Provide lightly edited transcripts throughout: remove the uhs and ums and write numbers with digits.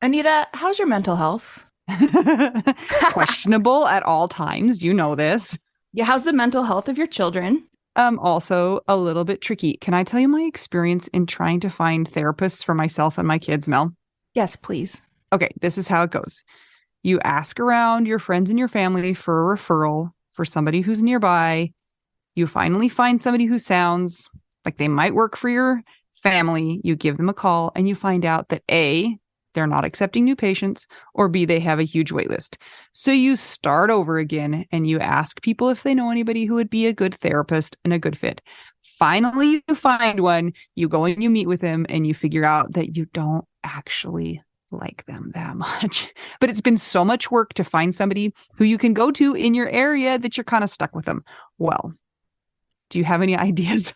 Anita, how's your mental health? Questionable at all times. You know this. Yeah, how's the mental health of your children? Also a little bit tricky. Can I tell you my experience in trying to find therapists for myself and my kids, Mel? Yes, please. Okay, this is how it goes. You ask around your friends and your family for a referral for somebody who's nearby. You finally find somebody who sounds like they might work for your family. You give them a call and you find out that A, they're not accepting new patients, or B, they have a huge wait list. So you start over again and you ask people if they know anybody who would be a good therapist and a good fit. Finally, you find one, you go and you meet with them and you figure out that you don't actually like them that much. But it's been so much work to find somebody who you can go to in your area that you're kind of stuck with them. Well, do you have any ideas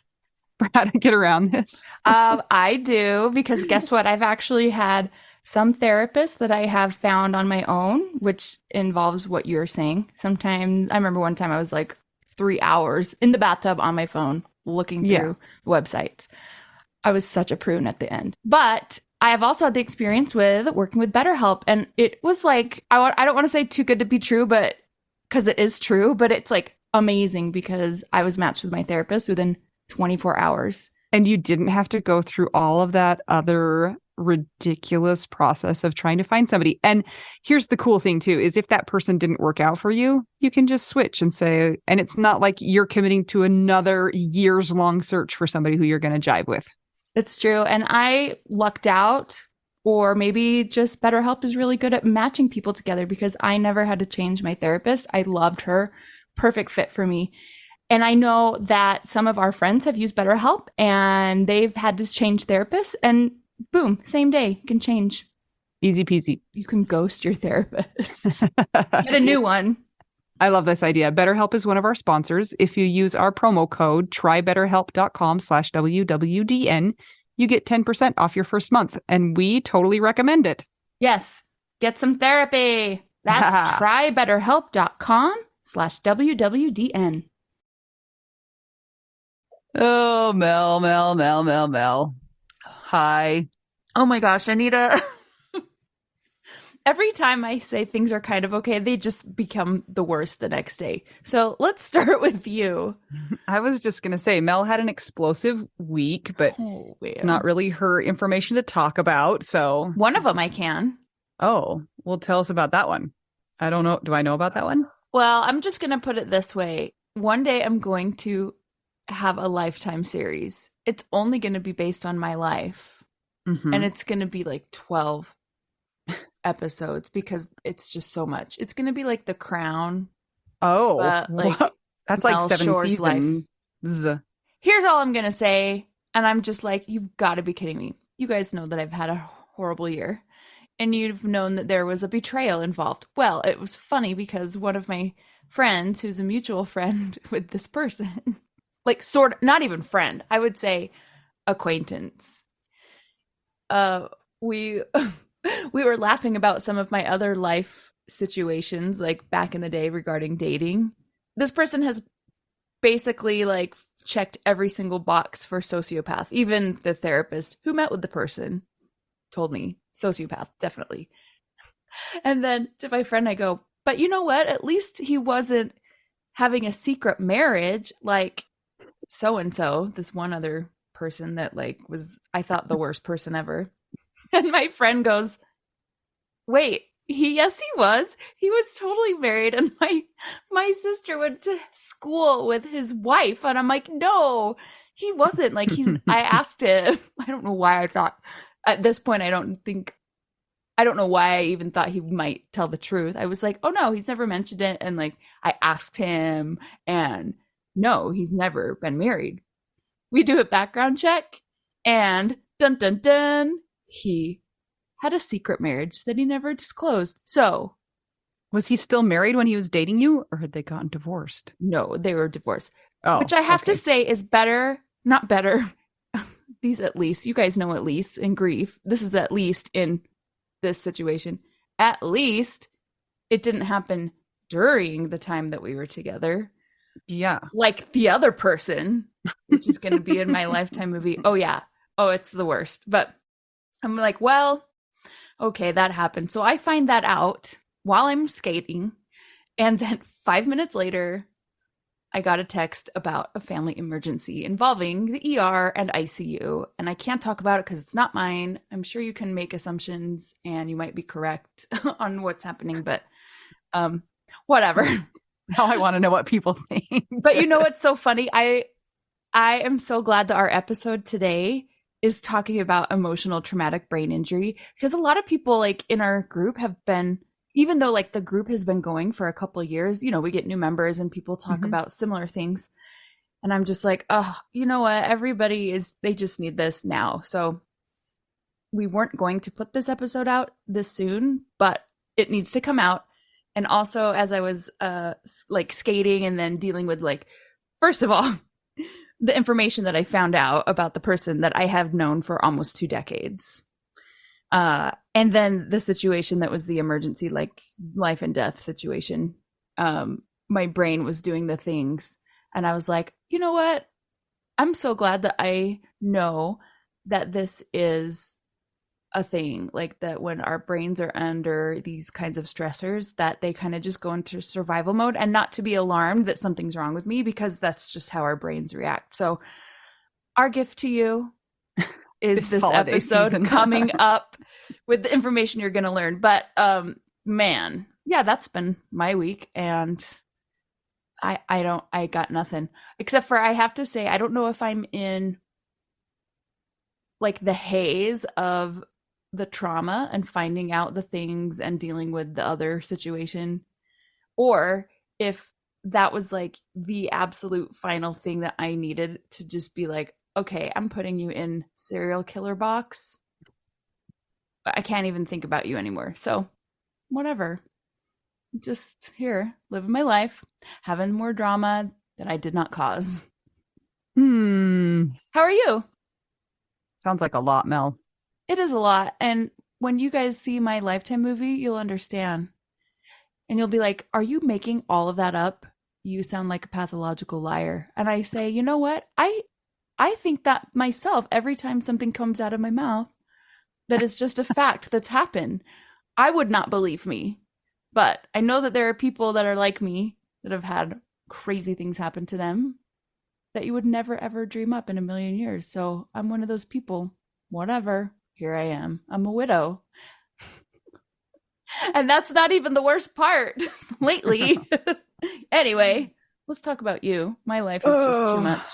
for how to get around this? I do, because guess what? I've actually had some therapists that I have found on my own, which involves what you're saying. Sometimes I remember one time I was like 3 hours in the bathtub on my phone looking through websites. I was such a prune at the end. But I have also had the experience with working with BetterHelp. And it was like, I don't want to say too good to be true, but because it is true, but it's like amazing because I was matched with my therapist within 24 hours. And you didn't have to go through all of that other ridiculous process of trying to find somebody. And here's the cool thing too, is if that person didn't work out for you, you can just switch and say, and it's not like you're committing to another years long search for somebody who you're going to jive with. It's true. And I lucked out, or maybe just BetterHelp is really good at matching people together because I never had to change my therapist. I loved her. Perfect fit for me. And I know that some of our friends have used BetterHelp and they've had to change therapists, and boom, same day, you can change. Easy peasy. You can ghost your therapist. Get a new one. I love this idea. BetterHelp is one of our sponsors. If you use our promo code trybetterhelp.com/WWDN, you get 10% off your first month. And we totally recommend it. Yes. Get some therapy. That's trybetterhelp.com/WWDN. Oh, Mel. Hi. Oh my gosh, Anita. Every time I say things are kind of okay, they just become the worst the next day. So let's start with you. I was just going to say, Mel had an explosive week, but it's not really her information to talk about. So one of them I can. Oh, well, tell us about that one. I don't know. Do I know about that one? Well, I'm just going to put it this way. One day I'm going to have a Lifetime series. It's only going to be based on my life. Mm-hmm. And it's going to be like 12 episodes because it's just so much. It's going to be like The Crown. Oh, like that's Mel like 7 Shore's seasons. Here's all I'm going to say. And I'm just like, you've got to be kidding me. You guys know that I've had a horrible year. And you've known that there was a betrayal involved. Well, it was funny because one of my friends, who's a mutual friend with this person, like sort of, not even friend, I would say acquaintance. We were laughing about some of my other life situations, like back in the day regarding dating. This person has basically like checked every single box for sociopath. Even the therapist who met with the person told me sociopath, definitely. And then to my friend, I go, but you know what? At least he wasn't having a secret marriage like so-and-so, this one other person that like was, I thought, the worst person ever. And my friend goes, wait, yes, he was. He was totally married. And my sister went to school with his wife. And I'm like, no, he wasn't. Like I asked him, I don't know why I thought at this point, I don't know why I even thought he might tell the truth. I was like, oh no, he's never mentioned it. And like, I asked him and no, he's never been married. We do a background check and dun, dun, dun, he had a secret marriage that he never disclosed. So. Was he still married when he was dating you, or had they gotten divorced? No, they were divorced. Oh, which I have to say is better, not better. These at least, you guys know at least in grief. This is at least in this situation. At least it didn't happen during the time that we were together. Yeah. Like the other person, which is going to be in my Lifetime movie. Oh, yeah. Oh, it's the worst. But I'm like, well, Okay, that happened. So I find that out while I'm skating. And then 5 minutes later, I got a text about a family emergency involving the ER and ICU. And I can't talk about it because it's not mine. I'm sure you can make assumptions and you might be correct on what's happening, but whatever. Now I want to know what people think. But you know what's so funny? I am so glad that our episode today is talking about emotional traumatic brain injury, because a lot of people like in our group have been, even though like the group has been going for a couple of years, you know, we get new members and people talk about similar things. And I'm just like, oh, you know what? They just need this now. So we weren't going to put this episode out this soon, but it needs to come out. And also, as I was like skating and then dealing with like, first of all, the information that I found out about the person that I have known for almost 2 decades. And then the situation that was the emergency, like life and death situation. My brain was doing the things. And I was like, you know what? I'm so glad that I know that this is a thing, like that when our brains are under these kinds of stressors, that they kind of just go into survival mode, and not to be alarmed that something's wrong with me, because that's just how our brains react. So our gift to you is this episode coming up with the information you're going to learn. But man, yeah, that's been my week, and I got nothing except for, I have to say, I don't know if I'm in like the haze of the trauma and finding out the things and dealing with the other situation, or if that was like the absolute final thing that I needed to just be like, okay, I'm putting you in serial killer box. I can't even think about you anymore. So whatever. Just here, living my life, having more drama that I did not cause. How are you? Sounds like a lot, Mel. It is a lot. And when you guys see my Lifetime movie, you'll understand. And you'll be like, are you making all of that up? You sound like a pathological liar. And I say, you know what? I think that myself every time something comes out of my mouth that is just a fact that's happened. I would not believe me. But I know that there are people that are like me that have had crazy things happen to them that you would never, ever dream up in a million years. So I'm one of those people. Whatever. Here I am. I'm a widow. And that's not even the worst part lately. Anyway, let's talk about you. My life is just too much.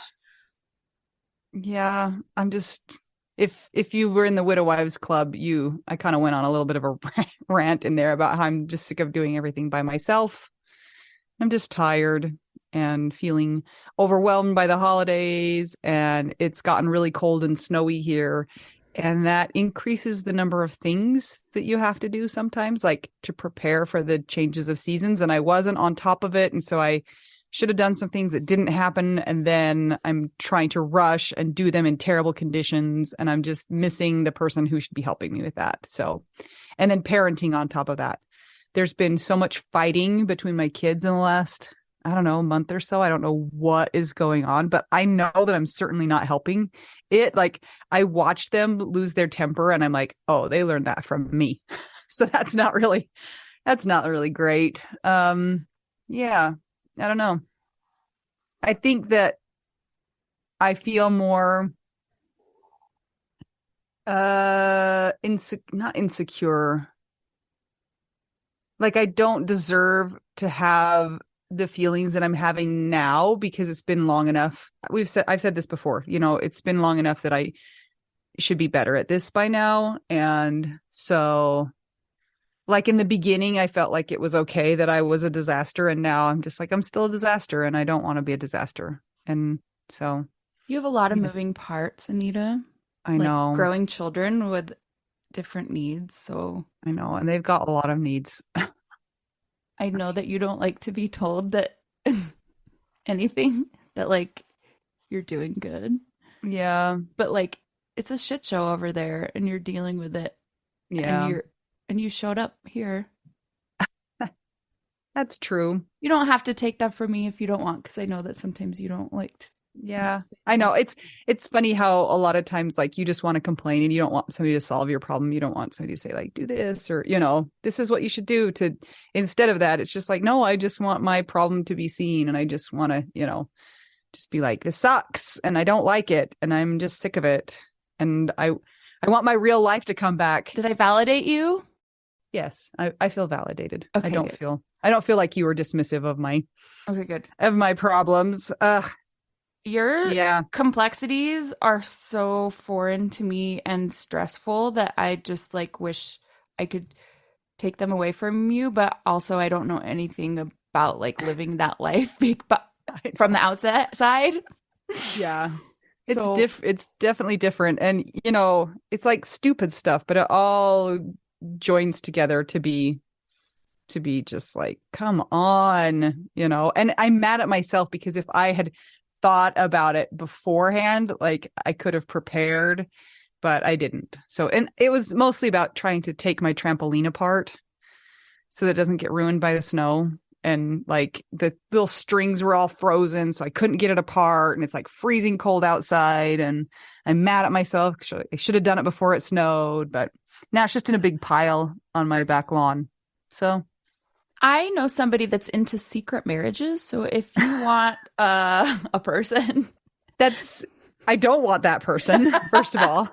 Yeah, I'm just, if you were in the Widow Wives Club, I kind of went on a little bit of a rant in there about how I'm just sick of doing everything by myself. I'm just tired and feeling overwhelmed by the holidays, and it's gotten really cold and snowy here. And that increases the number of things that you have to do sometimes, like to prepare for the changes of seasons. And I wasn't on top of it. And so I should have done some things that didn't happen. And then I'm trying to rush and do them in terrible conditions. And I'm just missing the person who should be helping me with that. So, and then parenting on top of that. There's been so much fighting between my kids in the last, I don't know, month or so. I don't know what is going on, but I know that I'm certainly not helping it. Like, I watched them lose their temper and I'm like, oh, they learned that from me. So that's not really great. Yeah, I don't know. I think that I feel more not insecure. Like, I don't deserve to have the feelings that I'm having now because it's been long enough. I've said this before, it's been long enough that I should be better at this by now. And so, like, in the beginning, I felt like it was okay that I was a disaster. And now I'm just like, I'm still a disaster and I don't want to be a disaster. And so. You have a lot of moving parts, Anita. I know. Growing children with different needs. So I know. And they've got a lot of needs. I know that you don't like to be told that anything, that like you're doing good. Yeah. But like, it's a shit show over there and you're dealing with it. Yeah. And you showed up here. That's true. You don't have to take that from me if you don't want, because I know that sometimes you don't like Yeah, I know. It's funny how a lot of times like you just want to complain and you don't want somebody to solve your problem. You don't want somebody to say like, do this or, this is what you should do to instead of that. It's just like, no, I just want my problem to be seen. And I just want to, just be like, this sucks and I don't like it. And I'm just sick of it. And I want my real life to come back. Did I validate you? Yes, I feel validated. Okay, I don't feel like you were dismissive of good. Of my problems. Your complexities are so foreign to me and stressful that I just like wish I could take them away from you, but also I don't know anything about like living that life from the outside. Yeah. It's definitely different. And it's like stupid stuff, but it all joins together to be just like, come on, and I'm mad at myself because if I had thought about it beforehand, like I could have prepared, but I didn't. So, and it was mostly about trying to take my trampoline apart so that it doesn't get ruined by the snow. And like the little strings were all frozen, so I couldn't get it apart. And it's like freezing cold outside. And I'm mad at myself. I should have done it before it snowed, but now it's just in a big pile on my back lawn. So I know somebody that's into secret marriages. So if you want a person, I don't want that person, first of all.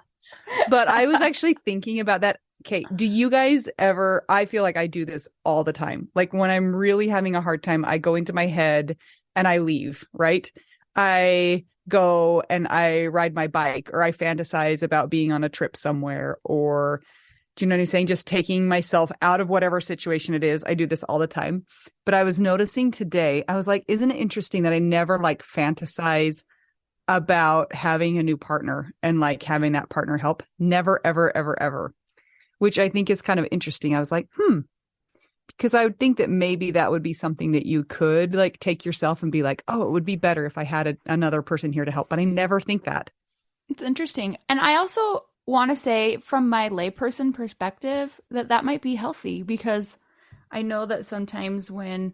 But I was actually thinking about that. Okay, do you guys ever, I feel like I do this all the time. Like when I'm really having a hard time, I go into my head and I leave, right? I go and I ride my bike or I fantasize about being on a trip somewhere, or do you know what I'm saying? Just taking myself out of whatever situation it is. I do this all the time. But I was noticing today, I was like, isn't it interesting that I never like fantasize about having a new partner and like having that partner help? Never, ever, ever, ever. Which I think is kind of interesting. I was like, because I would think that maybe that would be something that you could like take yourself and be like, oh, it would be better if I had another person here to help. But I never think that. It's interesting. And I also want to say from my layperson perspective that might be healthy, because I know that sometimes when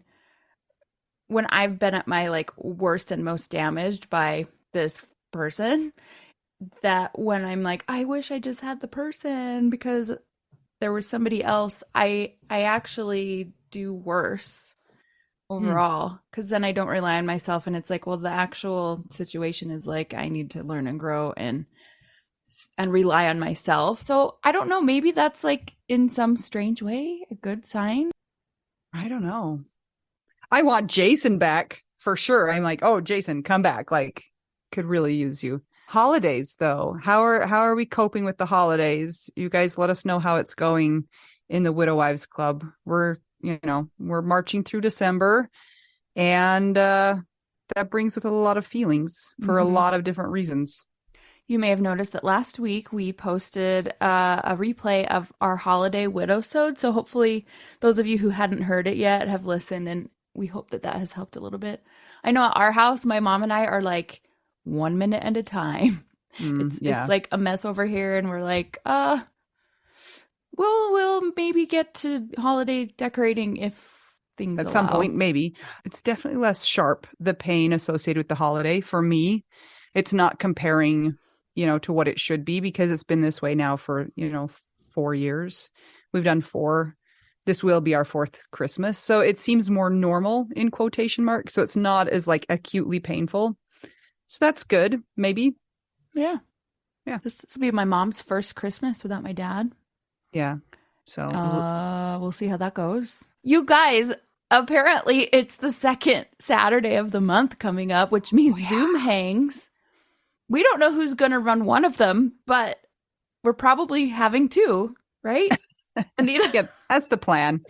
I've been at my like worst and most damaged by this person, that when I'm like, I wish I just had the person because there was somebody else, I actually do worse overall, because then I don't rely on myself, and it's like, well, the actual situation is like I need to learn and grow and rely on myself. So I don't know, maybe that's like in some strange way a good sign. I don't know. I want Jason back for sure. I'm like, oh, Jason, come back. Like, could really use you. Holidays, though. How are we coping with the holidays? You guys let us know how it's going in the Widow Wives Club. We're marching through December, and that brings with a lot of feelings for a lot of different reasons. You may have noticed that last week we posted a replay of our holiday widowsode. So hopefully those of you who hadn't heard it yet have listened, and we hope that has helped a little bit. I know at our house, my mom and I are like 1 minute at a time. It's like a mess over here, and we're like, we'll maybe get to holiday decorating if things at some point, maybe. It's definitely less sharp, the pain associated with the holiday. For me, it's not comparing to what it should be, because it's been this way now for 4 years. We've done 4. This will be our 4th Christmas, so it seems more normal in quotation marks, so it's not as like acutely painful. So that's good, maybe. Yeah. This will be my mom's first Christmas without my dad. Yeah. So we'll see how that goes. You guys, apparently it's the second Saturday of the month coming up, which means Zoom hangs. We don't know who's going to run one of them, but we're probably having 2, right? Anita? Yeah, that's the plan.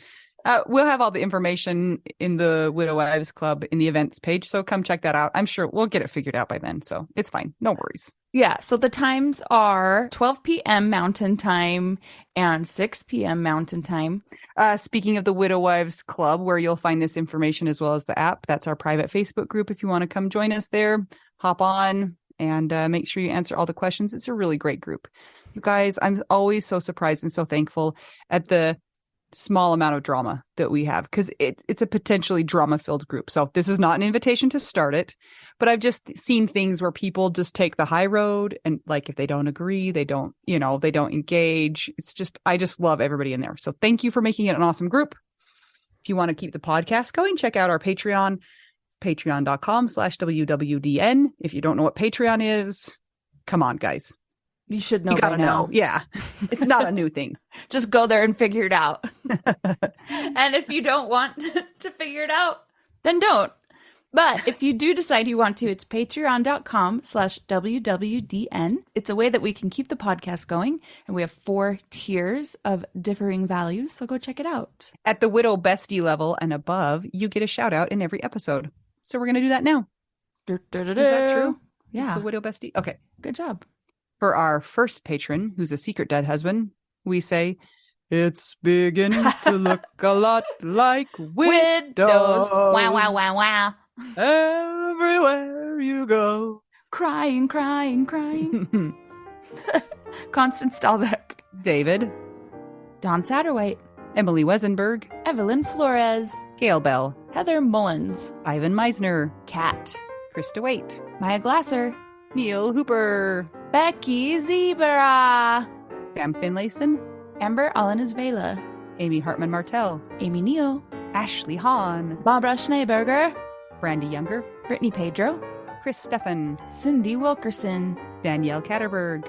We'll have all the information in the Widow Wives Club in the events page, so come check that out. I'm sure we'll get it figured out by then, so it's fine. No worries. Yeah, so the times are 12 p.m. Mountain Time and 6 p.m. Mountain Time. Speaking of the Widow Wives Club, where you'll find this information as well as the app, that's our private Facebook group. If you want to come join us there, hop on and make sure you answer all the questions. It's a really great group. You guys, I'm always so surprised and so thankful at the small amount of drama that we have, because it's a potentially drama-filled group. So this is not an invitation to start it, but I've just seen things where people just take the high road, and like if they don't agree, they don't engage. It's just, I just love everybody in there. So thank you for making it an awesome group. If you want to keep the podcast going, check out our Patreon, patreon.com/WWDN. If you don't know what Patreon is, come on, guys. You should know You gotta by now. know. Yeah. It's not a new thing. Just go there and figure it out. And if you don't want to figure it out, then don't. But if you do decide you want to, it's patreon.com/WWDN. It's a way that we can keep the podcast going. And we have 4 tiers of differing values. So go check it out. At the Widow Bestie level and above, you get a shout out in every episode. So we're going to do that now. Is that true? Yeah. Is the Widow Bestie? Okay. Good job. For our first patron, who's a secret dead husband, we say, it's beginning to look a lot like widows. Wow, wow, wow, wow. Everywhere you go. Crying, crying, crying. Constance Stahlbeck. David. Don Satterwhite. Emily Wesenberg. Evelyn Flores. Gail Bell. Heather Mullins. Ivan Misner. Kat. Krista Waite. Maya Glasser. Neil Hooper. Becky Zebra. Sam Finlayson. Amber Alanis-Vela. Amy Hartman Martell. Amy Neal. Ashley Hahn. Barbara Schneeberger. Brandy Younger. Brittany Pedro. Chris Steffen. Cindy Wilkerson. Danielle Catterberg.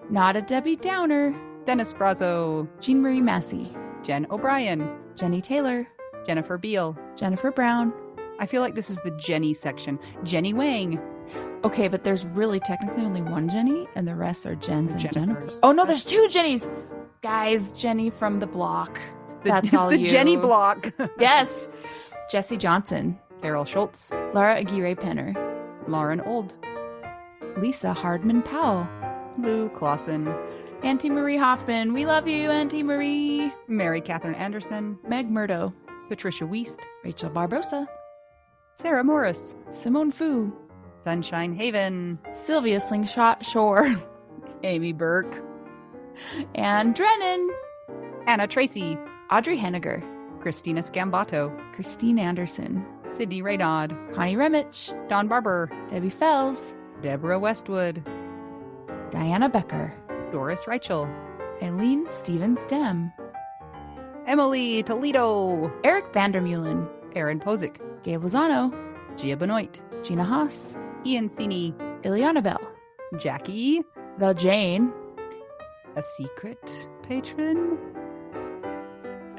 Not a Debbie Downer. Dennis Brazo. Jean Marie Massey. Jen O'Brien. Jenny Taylor. Jennifer Beal. Jennifer Brown. I feel like this is the Jenny section. Jenny Wang. Okay, but there's really technically only one Jenny, and the rest are Jens and Jennifers. Jennifers. Oh no, there's 2 Jennys. Guys, Jenny from the block. That's it's all the you. Jenny block. Yes. Jesse Johnson. Carol Schultz. Laura Aguirre Penner. Lauren Old. Lisa Hardman Powell. Lou Clausen. Auntie Marie Hoffman. We love you, Auntie Marie. Mary Catherine Anderson. Meg Murdo. Patricia Wiest. Rachel Barbosa. Sarah Morris. Simone Fu. Sunshine Haven. Sylvia Slingshot Shore. Amy Burke. Ann Drennan. Anna Tracy. Audrey Henniger. Christina Scambato. Christine Anderson. Sydney Raynaud. Connie Remich. Don Barber. Debbie Fells. Deborah Westwood. Diana Becker. Doris Reichel. Eileen Stevens Dem. Emily Toledo. Eric Vandermeulen. Aaron Posick. Gabe Lozano. Gia Benoit. Gina Haas. Ian Sini. Ileana Bell. Jackie. Val Jane. A secret patron.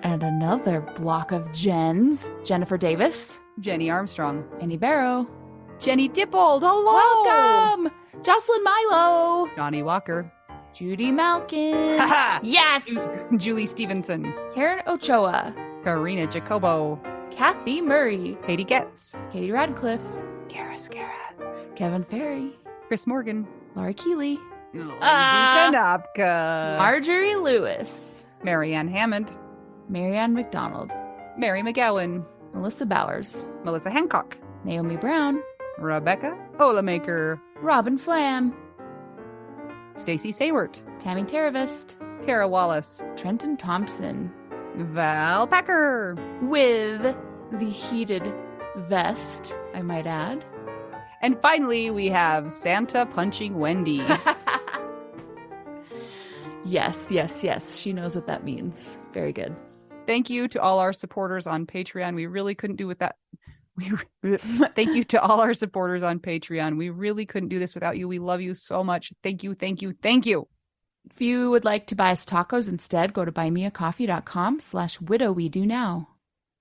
And another block of Jens. Jennifer Davis. Jenny Armstrong. Annie Barrow. Jenny Dippold. Hello. Welcome. Jocelyn Milo. Johnny Walker. Judy Malkin. Haha. Yes. Julie Stevenson. Karen Ochoa. Karina Jacobo. Kathy Murray. Katie Getz. Katie Radcliffe. Kara Scara. Kevin Ferry. Chris Morgan. Laura Keeley. Lindsay Ah. Kanopka. Marjorie Lewis. Marianne Hammond. Marianne McDonald. Mary McGowan. Melissa Bowers. Melissa Hancock. Naomi Brown. Rebecca Olamaker. Robin Flam. Stacy Saywert. Tammy Teravist. Tara Wallace. Trenton Thompson. Val Packer. With the heated vest, I might add. And finally, we have Santa Punching Wendy. Yes, yes, yes. She knows what that means. Very good. Thank you to all our supporters on Patreon. We really couldn't do with that. Thank you to all our supporters on Patreon. We really couldn't do this without you. We love you so much. Thank you, thank you, thank you. If you would like to buy us tacos instead, go to buymeacoffee.com/widowwedonoww.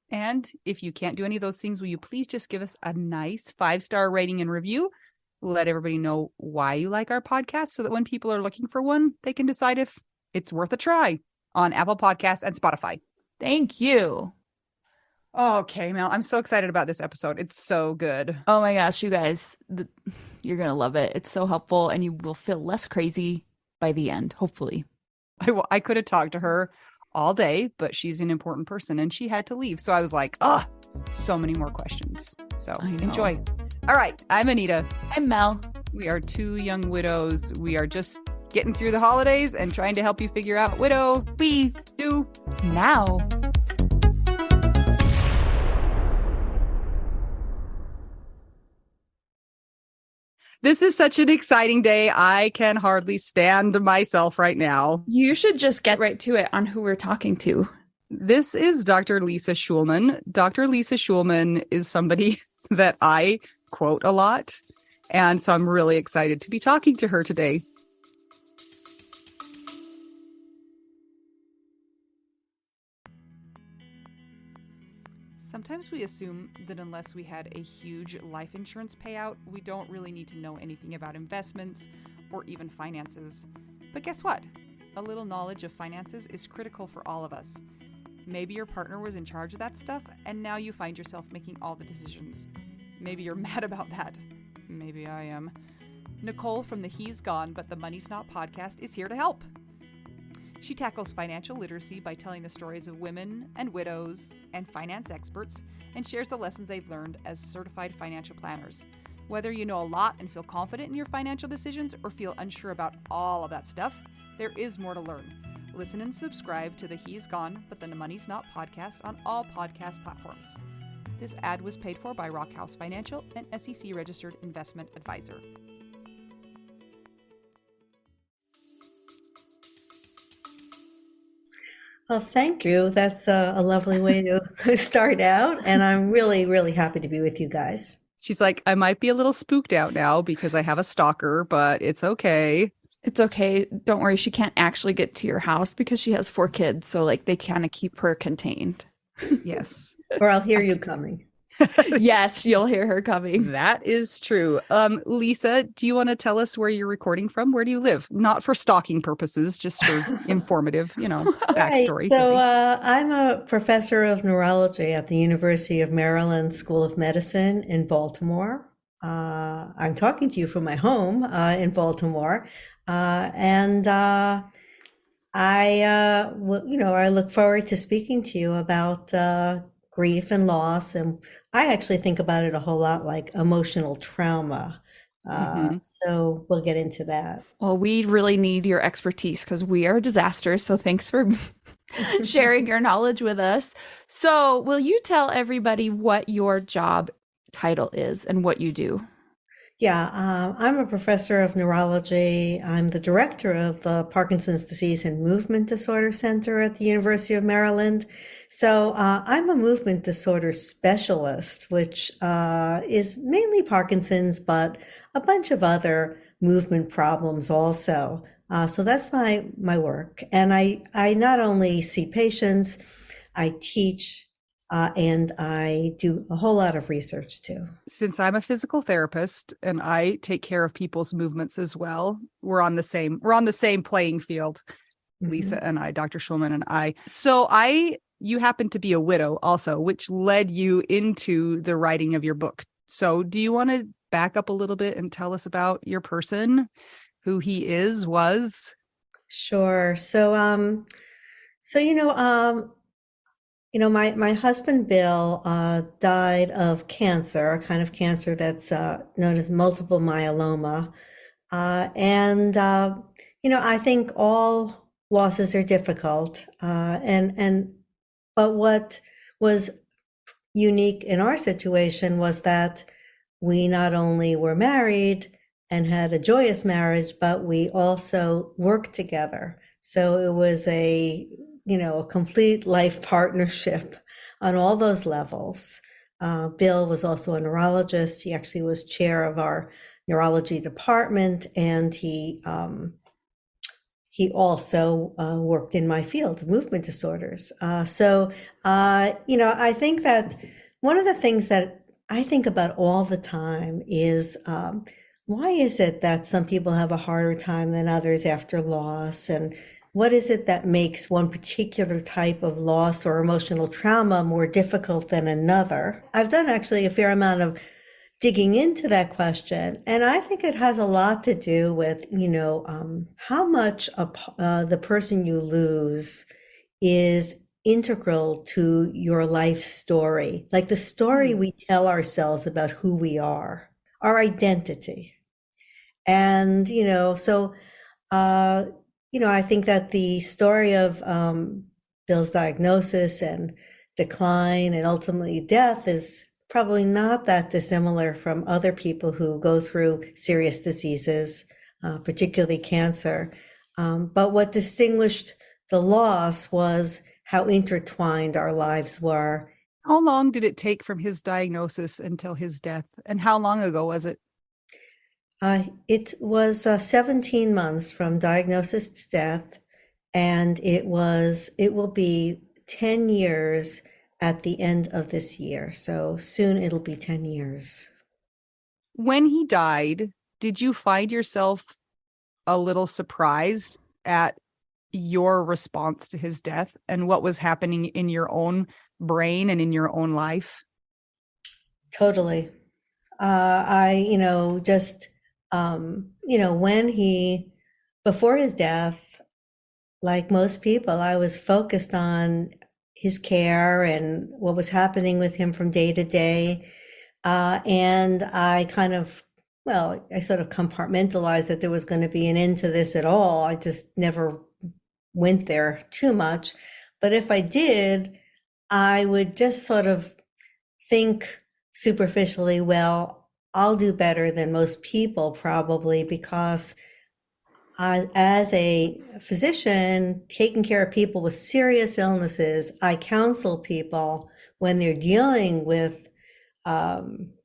And if you can't do any of those things, will you please just give us a nice 5-star rating and review? Let everybody know why you like our podcast so that when people are looking for one, they can decide if it's worth a try on Apple Podcasts and Spotify. Thank you. Okay, Mel, I'm so excited about this episode. It's so good. Oh my gosh, you guys, you're going to love it. It's so helpful and you will feel less crazy by the end, hopefully. I could have talked to her all day, but she's an important person and she had to leave. So I was like, so many more questions. So enjoy. All right. I'm Anita. I'm Mel. We are 2 young widows. We are just getting through the holidays and trying to help you figure out widow We do now. This is such an exciting day. I can hardly stand myself right now. You should just get right to it on who we're talking to. This is Dr. Lisa Schulman. Dr. Lisa Schulman is somebody that I quote a lot. And so I'm really excited to be talking to her today. Sometimes we assume that unless we had a huge life insurance payout, we don't really need to know anything about investments or even finances. But guess what? A little knowledge of finances is critical for all of us. Maybe your partner was in charge of that stuff, and now you find yourself making all the decisions. Maybe you're mad about that. Maybe I am. Nicole from the He's Gone But the Money's Not podcast is here to help. She tackles financial literacy by telling the stories of women and widows and finance experts and shares the lessons they've learned as certified financial planners. Whether you know a lot and feel confident in your financial decisions or feel unsure about all of that stuff, there is more to learn. Listen and subscribe to the He's Gone But the Money's Not podcast on all podcast platforms. This ad was paid for by Rockhouse Financial, an SEC-registered investment advisor. Well, thank you. That's a lovely way to start out. And I'm really, really happy to be with you guys. She's like, I might be a little spooked out now because I have a stalker, but it's okay. It's okay. Don't worry. She can't actually get to your house because she has 4 kids. So like they kind of keep her contained. Yes. Or I'll hear you coming. Yes, you'll hear her coming. That is true. Lisa, do you want to tell us where you're recording from? Where do you live? Not for stalking purposes, just for informative, backstory. Right. So I'm a professor of neurology at the University of Maryland School of Medicine in Baltimore. I'm talking to you from my home in Baltimore. I look forward to speaking to you about grief and loss. And I actually think about it a whole lot like emotional trauma. So we'll get into that. Well, we really need your expertise because we are disasters. So thanks for sharing your knowledge with us. So will you tell everybody what your job title is and what you do? Yeah, I'm a professor of neurology. I'm the director of the Parkinson's Disease and Movement Disorder Center at the University of Maryland. So I'm a movement disorder specialist, which is mainly Parkinson's, but a bunch of other movement problems also. So that's my work. And I not only see patients, I teach, and I do a whole lot of research too. Since I'm a physical therapist and I take care of people's movements as well, we're on the same playing field, Lisa and I, Dr. Schulman and I. So you happen to be a widow also, which led you into the writing of your book. So do you want to back up a little bit and tell us about your person, who he was? Sure. My husband, Bill, died of cancer, a kind of cancer that's known as multiple myeloma. I think all losses are difficult. But what was unique in our situation was that we not only were married and had a joyous marriage, but we also worked together. So it was a complete life partnership on all those levels. Bill was also a neurologist. He actually was chair of our neurology department, and he also worked in my field, movement disorders. I think that one of the things that I think about all the time is why is it that some people have a harder time than others after loss? And what is it that makes one particular type of loss or emotional trauma more difficult than another? I've done actually a fair amount of digging into that question, and I think it has a lot to do with, how much the person you lose is integral to your life story, like the story we tell ourselves about who we are, our identity. And, Uh, I think that the story of Bill's diagnosis and decline and ultimately death is probably not that dissimilar from other people who go through serious diseases, particularly cancer. But what distinguished the loss was how intertwined our lives were. How long did it take from his diagnosis until his death? And how long ago was it? It was 17 months from diagnosis to death, and it will be 10 years at the end of this year. So soon it'll be 10 years. When he died, did you find yourself a little surprised at your response to his death and what was happening in your own brain and in your own life? Totally. Before his death, like most people, I was focused on his care and what was happening with him from day to day. And I sort of compartmentalized that there was going to be an end to this at all. I just never went there too much. But if I did, I would just sort of think superficially, well, I'll do better than most people probably because as a physician taking care of people with serious illnesses, I counsel people when they're dealing with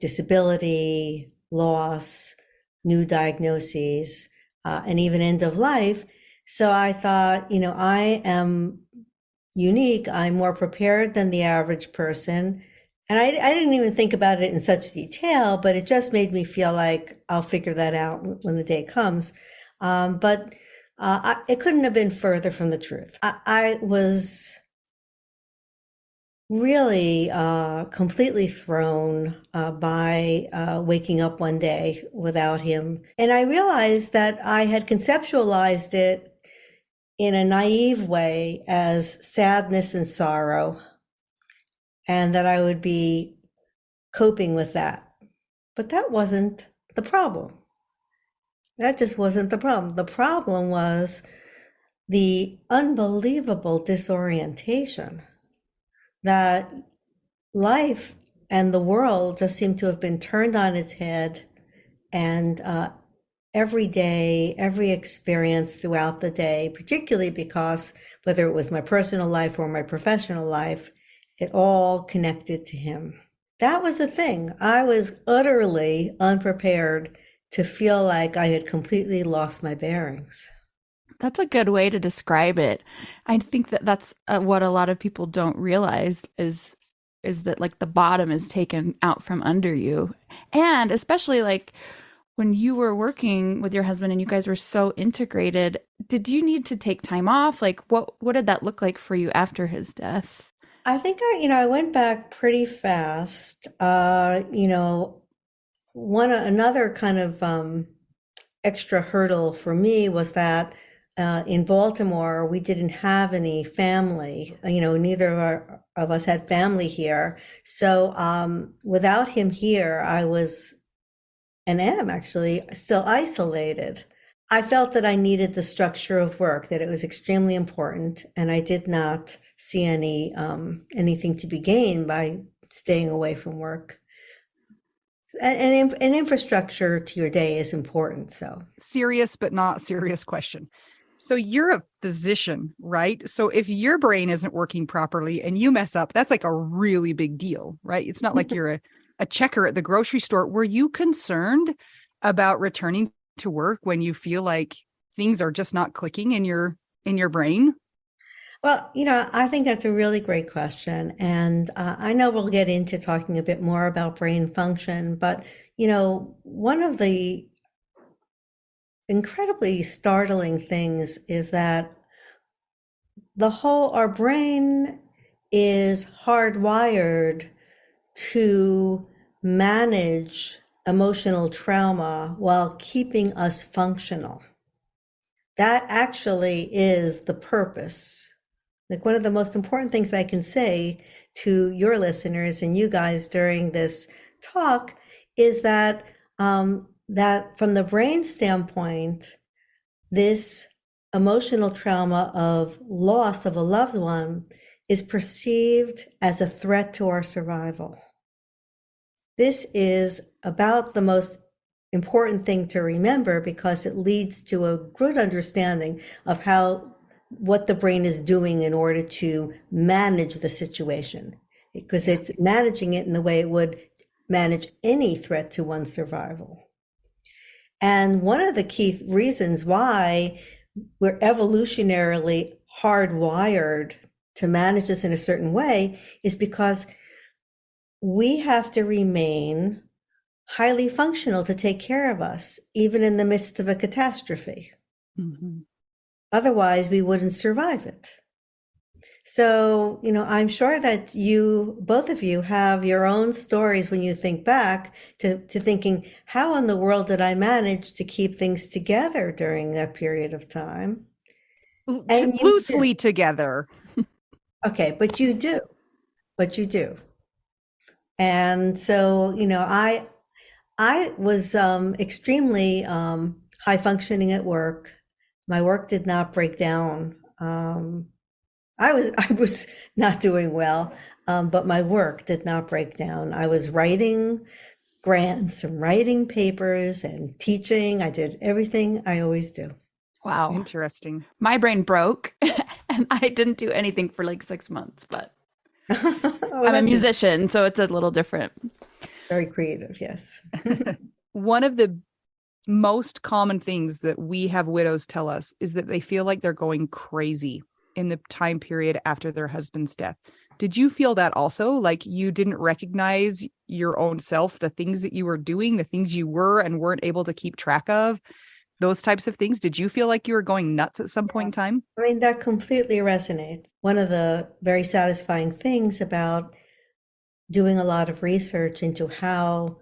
disability, loss, new diagnoses, and even end of life. So I thought, I am unique. I'm more prepared than the average person. And I didn't even think about it in such detail, but it just made me feel like I'll figure that out when the day comes. But it couldn't have been further from the truth. I was really completely thrown by waking up one day without him. And I realized that I had conceptualized it in a naive way as sadness and sorrow, and that I would be coping with that. But that wasn't the problem. That just wasn't the problem. The problem was the unbelievable disorientation that life and the world just seemed to have been turned on its head, and every day, every experience throughout the day, particularly because whether it was my personal life or my professional life, it all connected to him. That was the thing. I was utterly unprepared to feel like I had completely lost my bearings. That's a good way to describe it. I think that that's what a lot of people don't realize is that like the bottom is taken out from under you. And especially like when you were working with your husband and you guys were so integrated, did you need to take time off? Like what did that look like for you after his death? I think I went back pretty fast. Another kind of extra hurdle for me was that in Baltimore, we didn't have any family. Neither of us had family here. So without him here, I was and am actually still isolated. I felt that I needed the structure of work, that it was extremely important, and I did not see anything to be gained by staying away from work. And infrastructure to your day is important. So Serious but not serious question. So you're a physician, right? So if your brain isn't working properly and you mess up, that's like a really big deal, right? It's not like you're a checker at the grocery store. Were you concerned about returning to work when you feel like things are just not clicking in your brain? Well, I think that's a really great question. And I know we'll get into talking a bit more about brain function, but, one of the incredibly startling things is that our brain is hardwired to manage emotional trauma while keeping us functional. That actually is the purpose. Like one of the most important things I can say to your listeners and you guys during this talk is that that from the brain standpoint, this emotional trauma of loss of a loved one is perceived as a threat to our survival. This is about the most important thing to remember because it leads to a good understanding of what the brain is doing in order to manage the situation, because it's managing it in the way it would manage any threat to one's survival. And one of the key reasons why we're evolutionarily hardwired to manage this in a certain way is because we have to remain highly functional to take care of us, even in the midst of a catastrophe. Mm-hmm. Otherwise, we wouldn't survive it. So, I'm sure that both of you have your own stories when you think back to thinking, how in the world did I manage to keep things together during that period of time? And Loosely together. Okay, but you do. And so, I was extremely high functioning at work. My work did not break down. I was not doing well, but my work did not break down. I was writing grants and writing papers and teaching. I did everything I always do. Wow. Interesting. My brain broke and I didn't do anything for like 6 months, but I'm a musician, so it's a little different. Very creative, yes. One of the most common things that we have widows tell us is that they feel like they're going crazy in the time period after their husband's death. Did you feel that also? Like you didn't recognize your own self, the things that you were doing, the things you were and weren't able to keep track of, those types of things? Did you feel like you were going nuts at some point in time? I mean, that completely resonates. One of the very satisfying things about doing a lot of research into how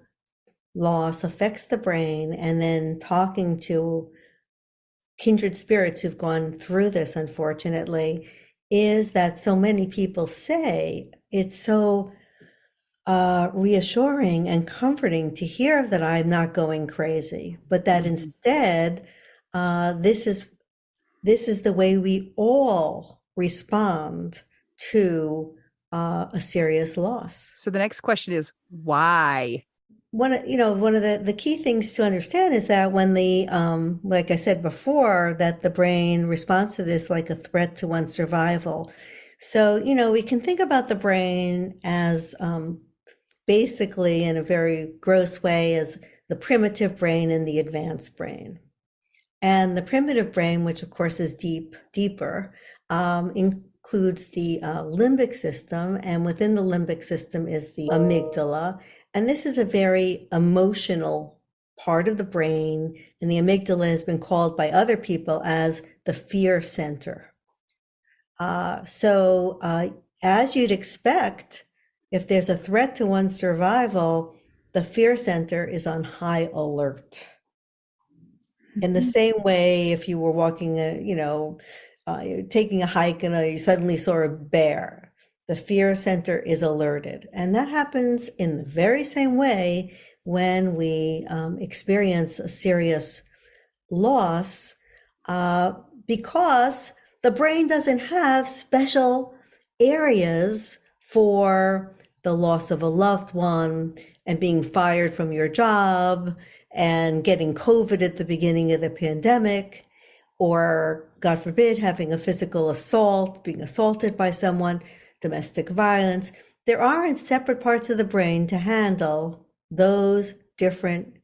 loss affects the brain and then talking to kindred spirits who've gone through this, unfortunately, is that so many people say it's so reassuring and comforting to hear that I'm not going crazy, but that instead, this is the way we all respond to a serious loss. So the next question is why? One of the key things to understand is that when like I said before, that the brain responds to this like a threat to one's survival. So, we can think about the brain as basically in a very gross way as the primitive brain and the advanced brain. And the primitive brain, which of course is deeper, includes the limbic system. And within the limbic system is the amygdala. And this is a very emotional part of the brain. And the amygdala has been called by other people as the fear center. So as you'd expect, if there's a threat to one's survival, the fear center is on high alert. In the same way, if you were walking, taking a hike and you suddenly saw a bear, the fear center is alerted. And that happens in the very same way when we experience a serious loss, because the brain doesn't have special areas for the loss of a loved one and being fired from your job and getting COVID at the beginning of the pandemic, or God forbid, having a physical assault, being assaulted by someone, domestic violence. There aren't separate parts of the brain to handle those different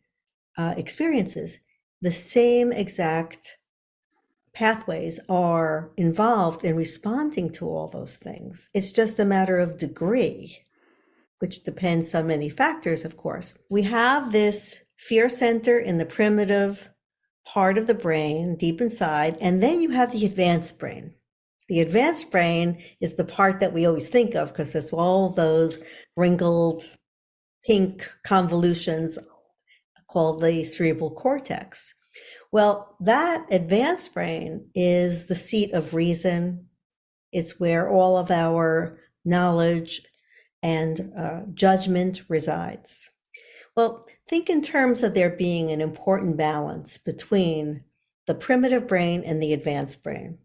experiences. The same exact pathways are involved in responding to all those things. It's just a matter of degree, which depends on many factors, of course. We have this fear center in the primitive part of the brain, deep inside, and then you have the advanced brain. The advanced brain is the part that we always think of because there's all those wrinkled pink convolutions called the cerebral cortex. Well, that advanced brain is the seat of reason. It's where all of our knowledge and judgment resides. Well, think in terms of there being an important balance between the primitive brain and the advanced brain.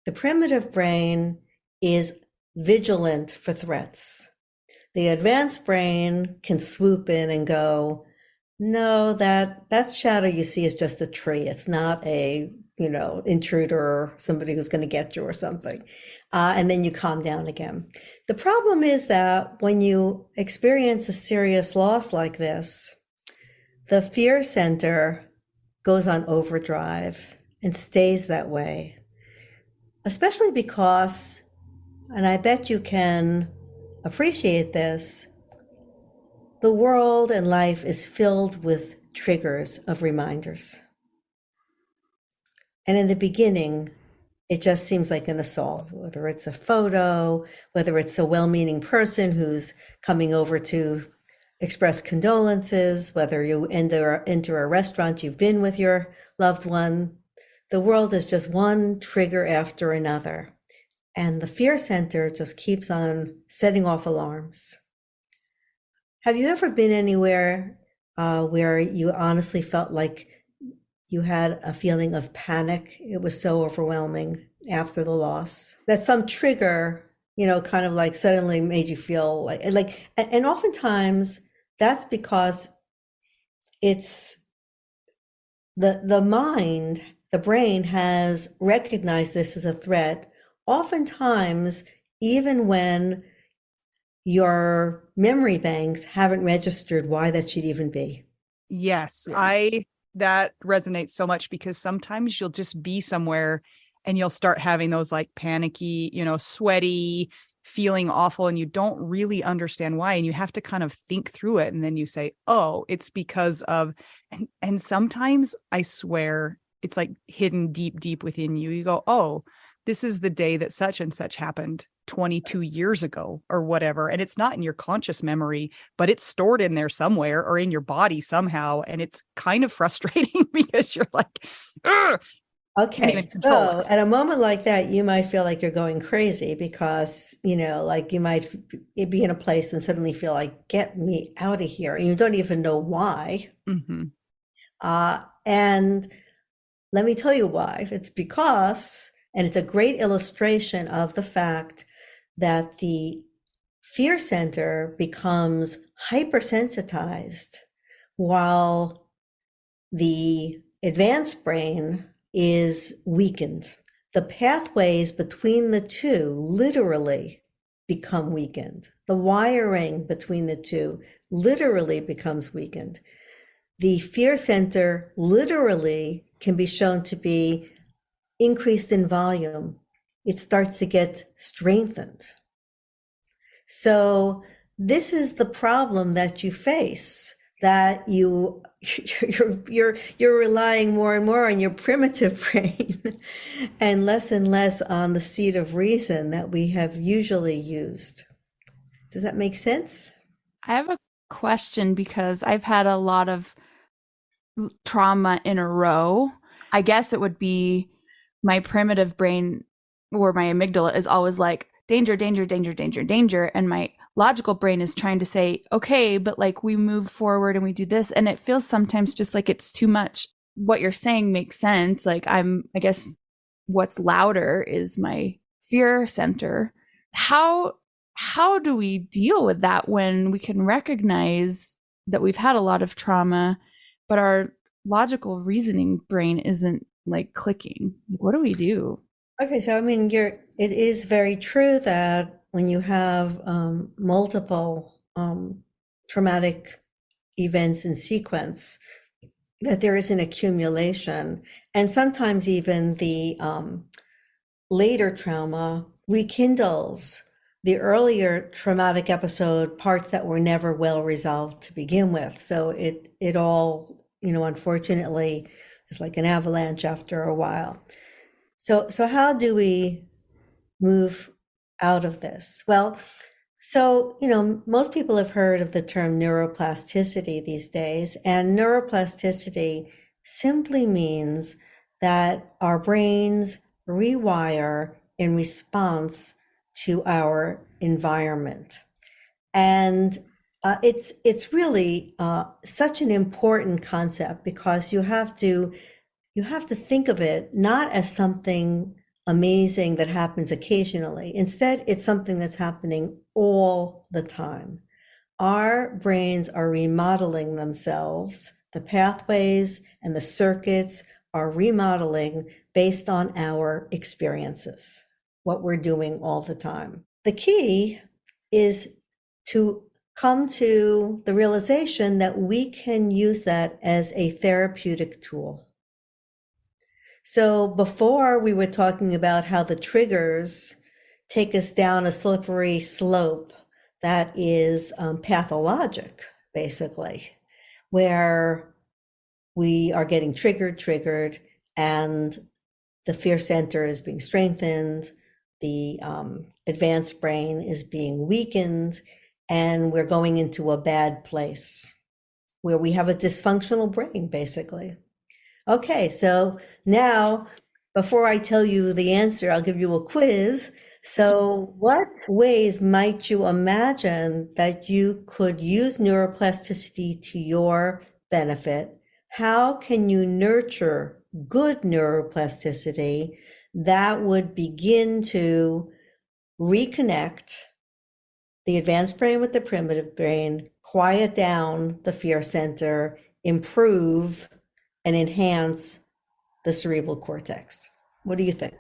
The primitive brain is vigilant for threats. The advanced brain can swoop in and go, no, that shadow you see is just a tree. It's not a, intruder or somebody who's going to get you or something. And then you calm down again. The problem is that when you experience a serious loss like this, the fear center goes on overdrive and stays that way, especially because, and I bet you can appreciate this, the world and life is filled with triggers of reminders. And in the beginning, it just seems like an assault, whether it's a photo, whether it's a well-meaning person who's coming over to express condolences, whether you enter a restaurant you've been with your loved one. The world is just one trigger after another. And the fear center just keeps on setting off alarms. Have you ever been anywhere where you honestly felt like you had a feeling of panic? It was so overwhelming after the loss that some trigger, kind of like suddenly made you feel like, and oftentimes that's because it's the mind, the brain has recognized this as a threat. Oftentimes, even when your memory banks haven't registered why that should even be. Yes, that resonates so much, because sometimes you'll just be somewhere and you'll start having those like panicky, sweaty, feeling awful, and you don't really understand why. And you have to kind of think through it. And then you say, oh, it's because of, and sometimes I swear it's like hidden deep, deep within you. You go, oh, this is the day that such and such happened 22 years ago or whatever. And it's not in your conscious memory, but it's stored in there somewhere or in your body somehow. And it's kind of frustrating because you're like, ugh. Okay, so at a moment like that, you might feel like you're going crazy because, like you might be in a place and suddenly feel like, get me out of here. And you don't even know why. Mm-hmm. And let me tell you why. It's because, and it's a great illustration of the fact that the fear center becomes hypersensitized while the advanced brain is weakened. The pathways between the two literally become weakened. The wiring between the two literally becomes weakened. The fear center literally can be shown to be increased in volume. It starts to get strengthened. So this is the problem that you face, that you're relying more and more on your primitive brain and less on the seat of reason that we have usually used. Does that make sense? I have a question because I've had a lot of trauma in a row. I guess it would be my primitive brain, or my amygdala, is always like, danger, danger, danger, danger, danger. And my logical brain is trying to say, okay, but like we move forward and we do this. And it feels sometimes just like it's too much. What you're saying makes sense. Like I guess what's louder is my fear center. How do we deal with that when we can recognize that we've had a lot of trauma, but our logical reasoning brain isn't like clicking? What do we do? Okay, so I mean, it is very true that when you have multiple traumatic events in sequence, that there is an accumulation, and sometimes even the later trauma rekindles the earlier traumatic episode, parts that were never well resolved to begin with. So it all, unfortunately, is like an avalanche after a while. So how do we move out of this? Well, so, most people have heard of the term neuroplasticity these days, and neuroplasticity simply means that our brains rewire in response to our environment. And it's really such an important concept because you have to you have to think of it not as something amazing that happens occasionally. Instead, it's something that's happening all the time. Our brains are remodeling themselves. The pathways and the circuits are remodeling based on our experiences, what we're doing all the time. The key is to come to the realization that we can use that as a therapeutic tool. So before we were talking about how the triggers take us down a slippery slope that is pathologic, basically, where we are getting triggered, and the fear center is being strengthened, the advanced brain is being weakened, and we're going into a bad place where we have a dysfunctional brain, basically. Okay, so now, before I tell you the answer, I'll give you a quiz. So what ways might you imagine that you could use neuroplasticity to your benefit? How can you nurture good neuroplasticity that would begin to reconnect the advanced brain with the primitive brain, quiet down the fear center, improve and enhance the cerebral cortex? What do you think?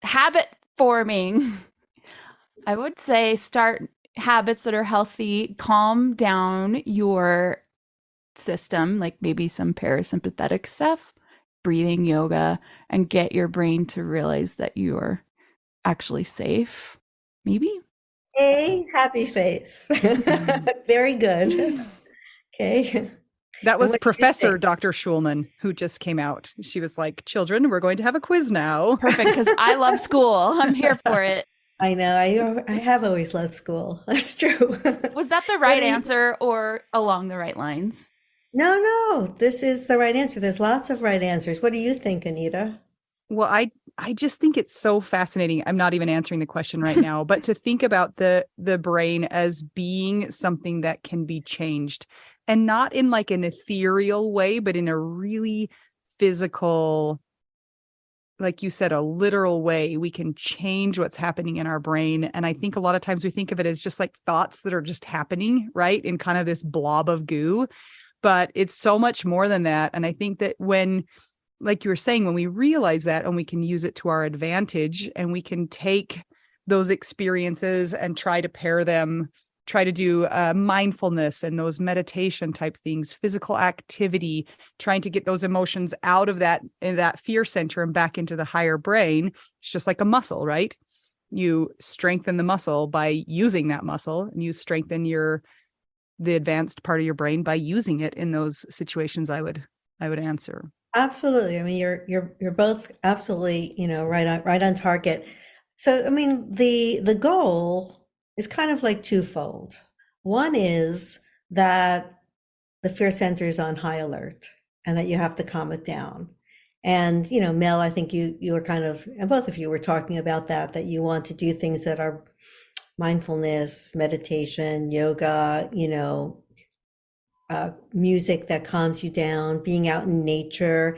Habit forming. I would say start habits that are healthy, calm down your system, like maybe some parasympathetic stuff, breathing, yoga, and get your brain to realize that you're actually safe. Maybe. A happy face. Very good. Okay. That was What do you Professor think? Dr. Schulman who just came out. She was like, children, we're going to have a quiz now. Perfect, because I love school. I'm here for it. I know. I have always loved school. That's true. Was that the What right do you- answer or along the right lines? No, this is the right answer. There's lots of right answers. What do you think, Anita? Well, I just think it's so fascinating. I'm not even answering the question right now, but to think about the brain as being something that can be changed, and not in like an ethereal way, but in a really physical, like you said, a literal way. We can change what's happening in our brain. And I think a lot of times we think of it as just like thoughts that are just happening, right? In kind of this blob of goo, but it's so much more than that. And I think that when, like you were saying, when we realize that and we can use it to our advantage, and we can take those experiences and try to pair them, try to do mindfulness and those meditation type things, physical activity, trying to get those emotions out of that in that fear center and back into the higher brain. It's just like a muscle, right? You strengthen the muscle by using that muscle, and you strengthen the advanced part of your brain by using it in those situations. I would answer. Absolutely. I mean, you're both absolutely, right on target. So, I mean, the goal is kind of like twofold. One is that the fear center is on high alert and that you have to calm it down. And, Mel, I think you were kind of, and both of you were talking about that you want to do things that are mindfulness, meditation, yoga, music that calms you down, being out in nature,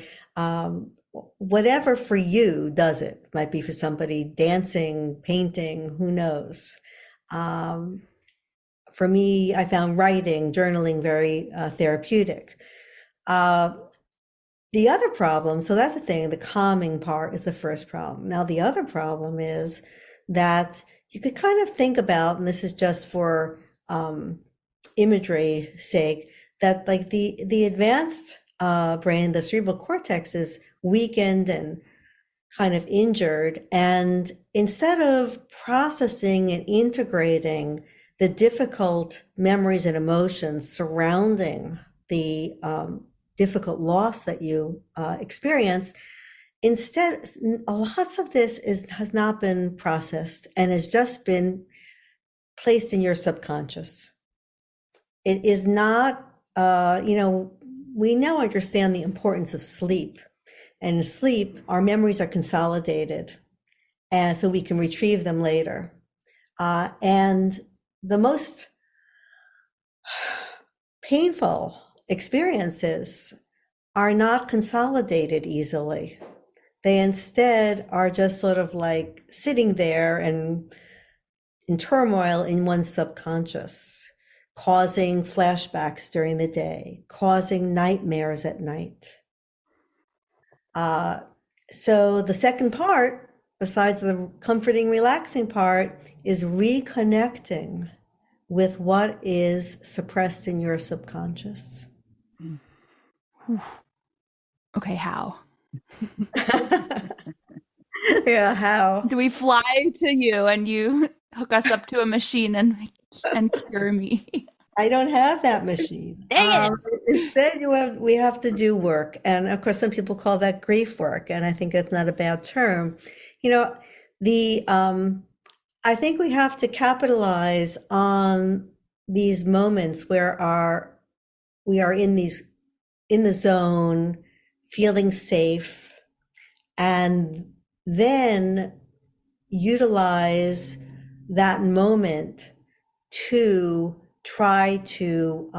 whatever for you does it. Might be for somebody dancing, painting, who knows. For me, I found writing, journaling very therapeutic. The other problem, so that's the thing, the calming part is the first problem. Now, the other problem is that you could kind of think about, and this is just for imagery sake, that like the advanced brain, the cerebral cortex is weakened and kind of injured. And instead of processing and integrating the difficult memories and emotions surrounding the difficult loss that you experienced, instead, lots of this has not been processed and has just been placed in your subconscious. It is not, we now understand the importance of sleep. And in sleep, our memories are consolidated, and so we can retrieve them later. And the most painful experiences are not consolidated easily. They instead are just sort of like sitting there and in turmoil in one's subconscious, causing flashbacks during the day, causing nightmares at night. So the second part, besides the comforting, relaxing part, is reconnecting with what is suppressed in your subconscious. Okay, how? Yeah, how? Do we fly to you and you hook us up to a machine and cure me? I don't have that machine. Dang it! Instead, we have to do work, and of course, some people call that grief work, and I think that's not a bad term. You know, the I think we have to capitalize on these moments where we are in the zone, feeling safe, and then utilize that moment to try to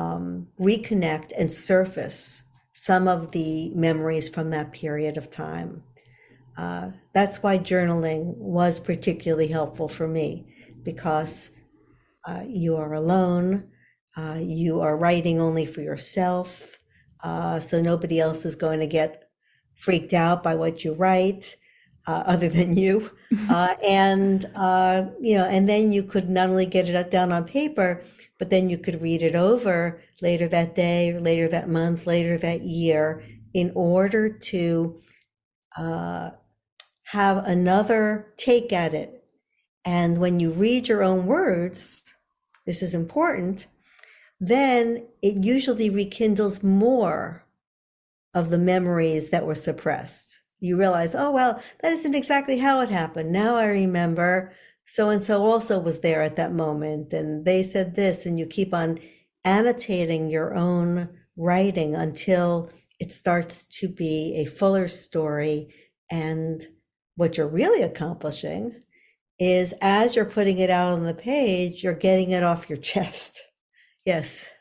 reconnect and surface some of the memories from that period of time. That's why journaling was particularly helpful for me, because you are alone, you are writing only for yourself, so nobody else is going to get freaked out by what you write, other than you. And and then you could not only get it down on paper, but then you could read it over later that day, later that month, later that year, in order to have another take at it. And when you read your own words, this is important, then it usually rekindles more of the memories that were suppressed. You realize, oh, well, that isn't exactly how it happened. Now I remember so and so also was there at that moment, and they said this, and you keep on annotating your own writing until it starts to be a fuller story. And what you're really accomplishing is, as you're putting it out on the page, you're getting it off your chest. Yes.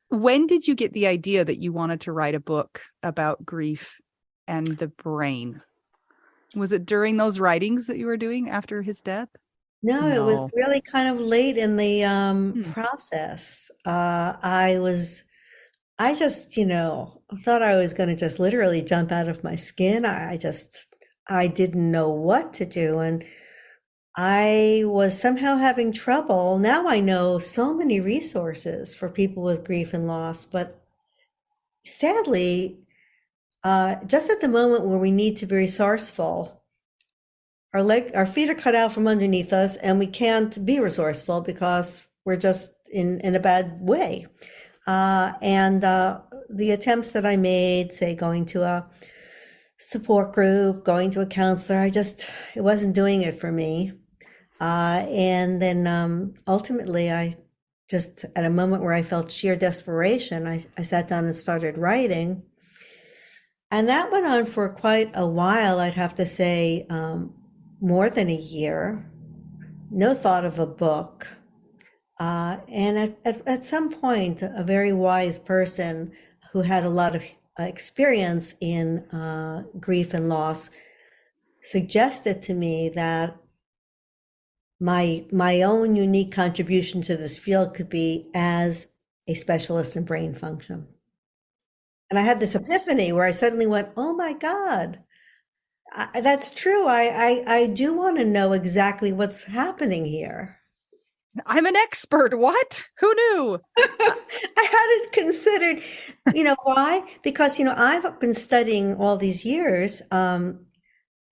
When did you get the idea that you wanted to write a book about grief and the brain? Was it during those writings that you were doing after his death? No, it was really kind of late in the process. I just, thought I was going to just literally jump out of my skin. I didn't know what to do. And I was somehow having trouble. Now I know so many resources for people with grief and loss, but sadly, just at the moment where we need to be resourceful, our feet are cut out from underneath us, and we can't be resourceful because we're just in a bad way. And the attempts that I made, say going to a support group, going to a counselor, it wasn't doing it for me. And then ultimately, I just, at a moment where I felt sheer desperation, I sat down and started writing. And that went on for quite a while, I'd have to say, more than a year. No thought of a book. And at some point, a very wise person who had a lot of experience in grief and loss suggested to me that my own unique contribution to this field could be as a specialist in brain function. And I had this epiphany where I suddenly went, oh my God, that's true. I do want to know exactly what's happening here. I'm an expert. What? Who knew? I hadn't considered, why? Because, I've been studying all these years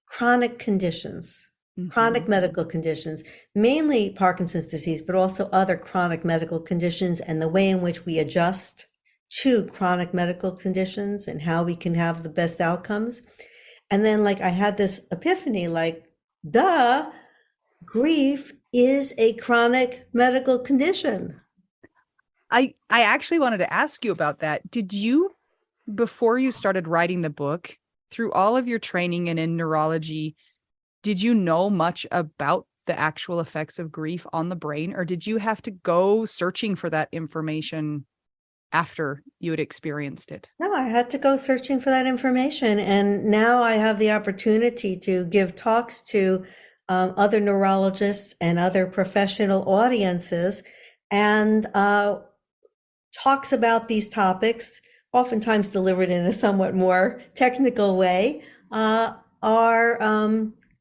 chronic conditions. Chronic medical conditions, mainly Parkinson's disease, but also other chronic medical conditions, and the way in which we adjust to chronic medical conditions and how we can have the best outcomes. And then I had this epiphany, duh, grief is a chronic medical condition. I actually wanted to ask you about that. Did you, before you started writing the book, through all of your training and in neurology, did you know much about the actual effects of grief on the brain, or did you have to go searching for that information after you had experienced it? No, I had to go searching for that information. And now I have the opportunity to give talks to other neurologists and other professional audiences, and talks about these topics, oftentimes delivered in a somewhat more technical way, are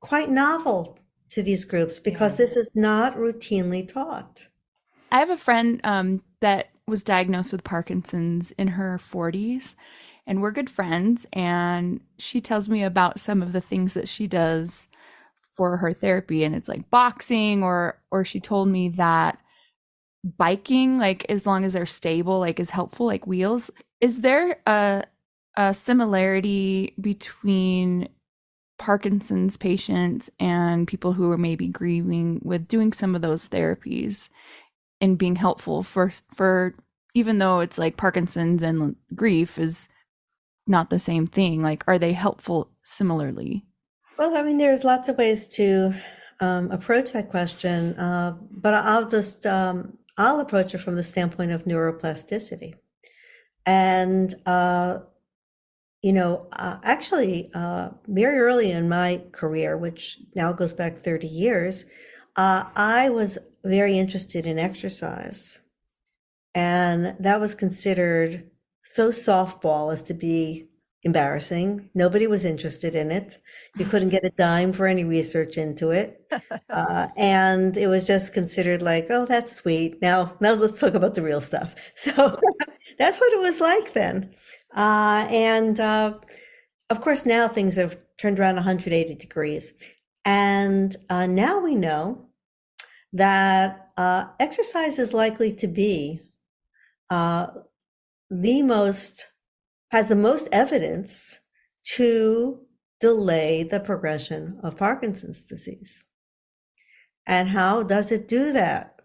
quite novel to these groups because this is not routinely taught. I have a friend that was diagnosed with Parkinson's in her 40s, and we're good friends. And she tells me about some of the things that she does for her therapy, and it's like boxing, or she told me that biking, like as long as they're stable, like is helpful, like wheels. Is there a similarity between Parkinson's patients and people who are maybe grieving with doing some of those therapies and being helpful for even though it's like Parkinson's and grief is not the same thing, like are they helpful similarly? Well, I mean, there's lots of ways to approach that question, but I'll approach it from the standpoint of neuroplasticity. And actually, very early in my career, which now goes back 30 years, I was very interested in exercise. And that was considered so softball as to be embarrassing. Nobody was interested in it. You couldn't get a dime for any research into it. And it was just considered like, oh, that's sweet. Now let's talk about the real stuff. So that's what it was like then. And of course, now things have turned around 180 degrees. And now we know that exercise is likely to be has the most evidence to delay the progression of Parkinson's disease. And how does it do that?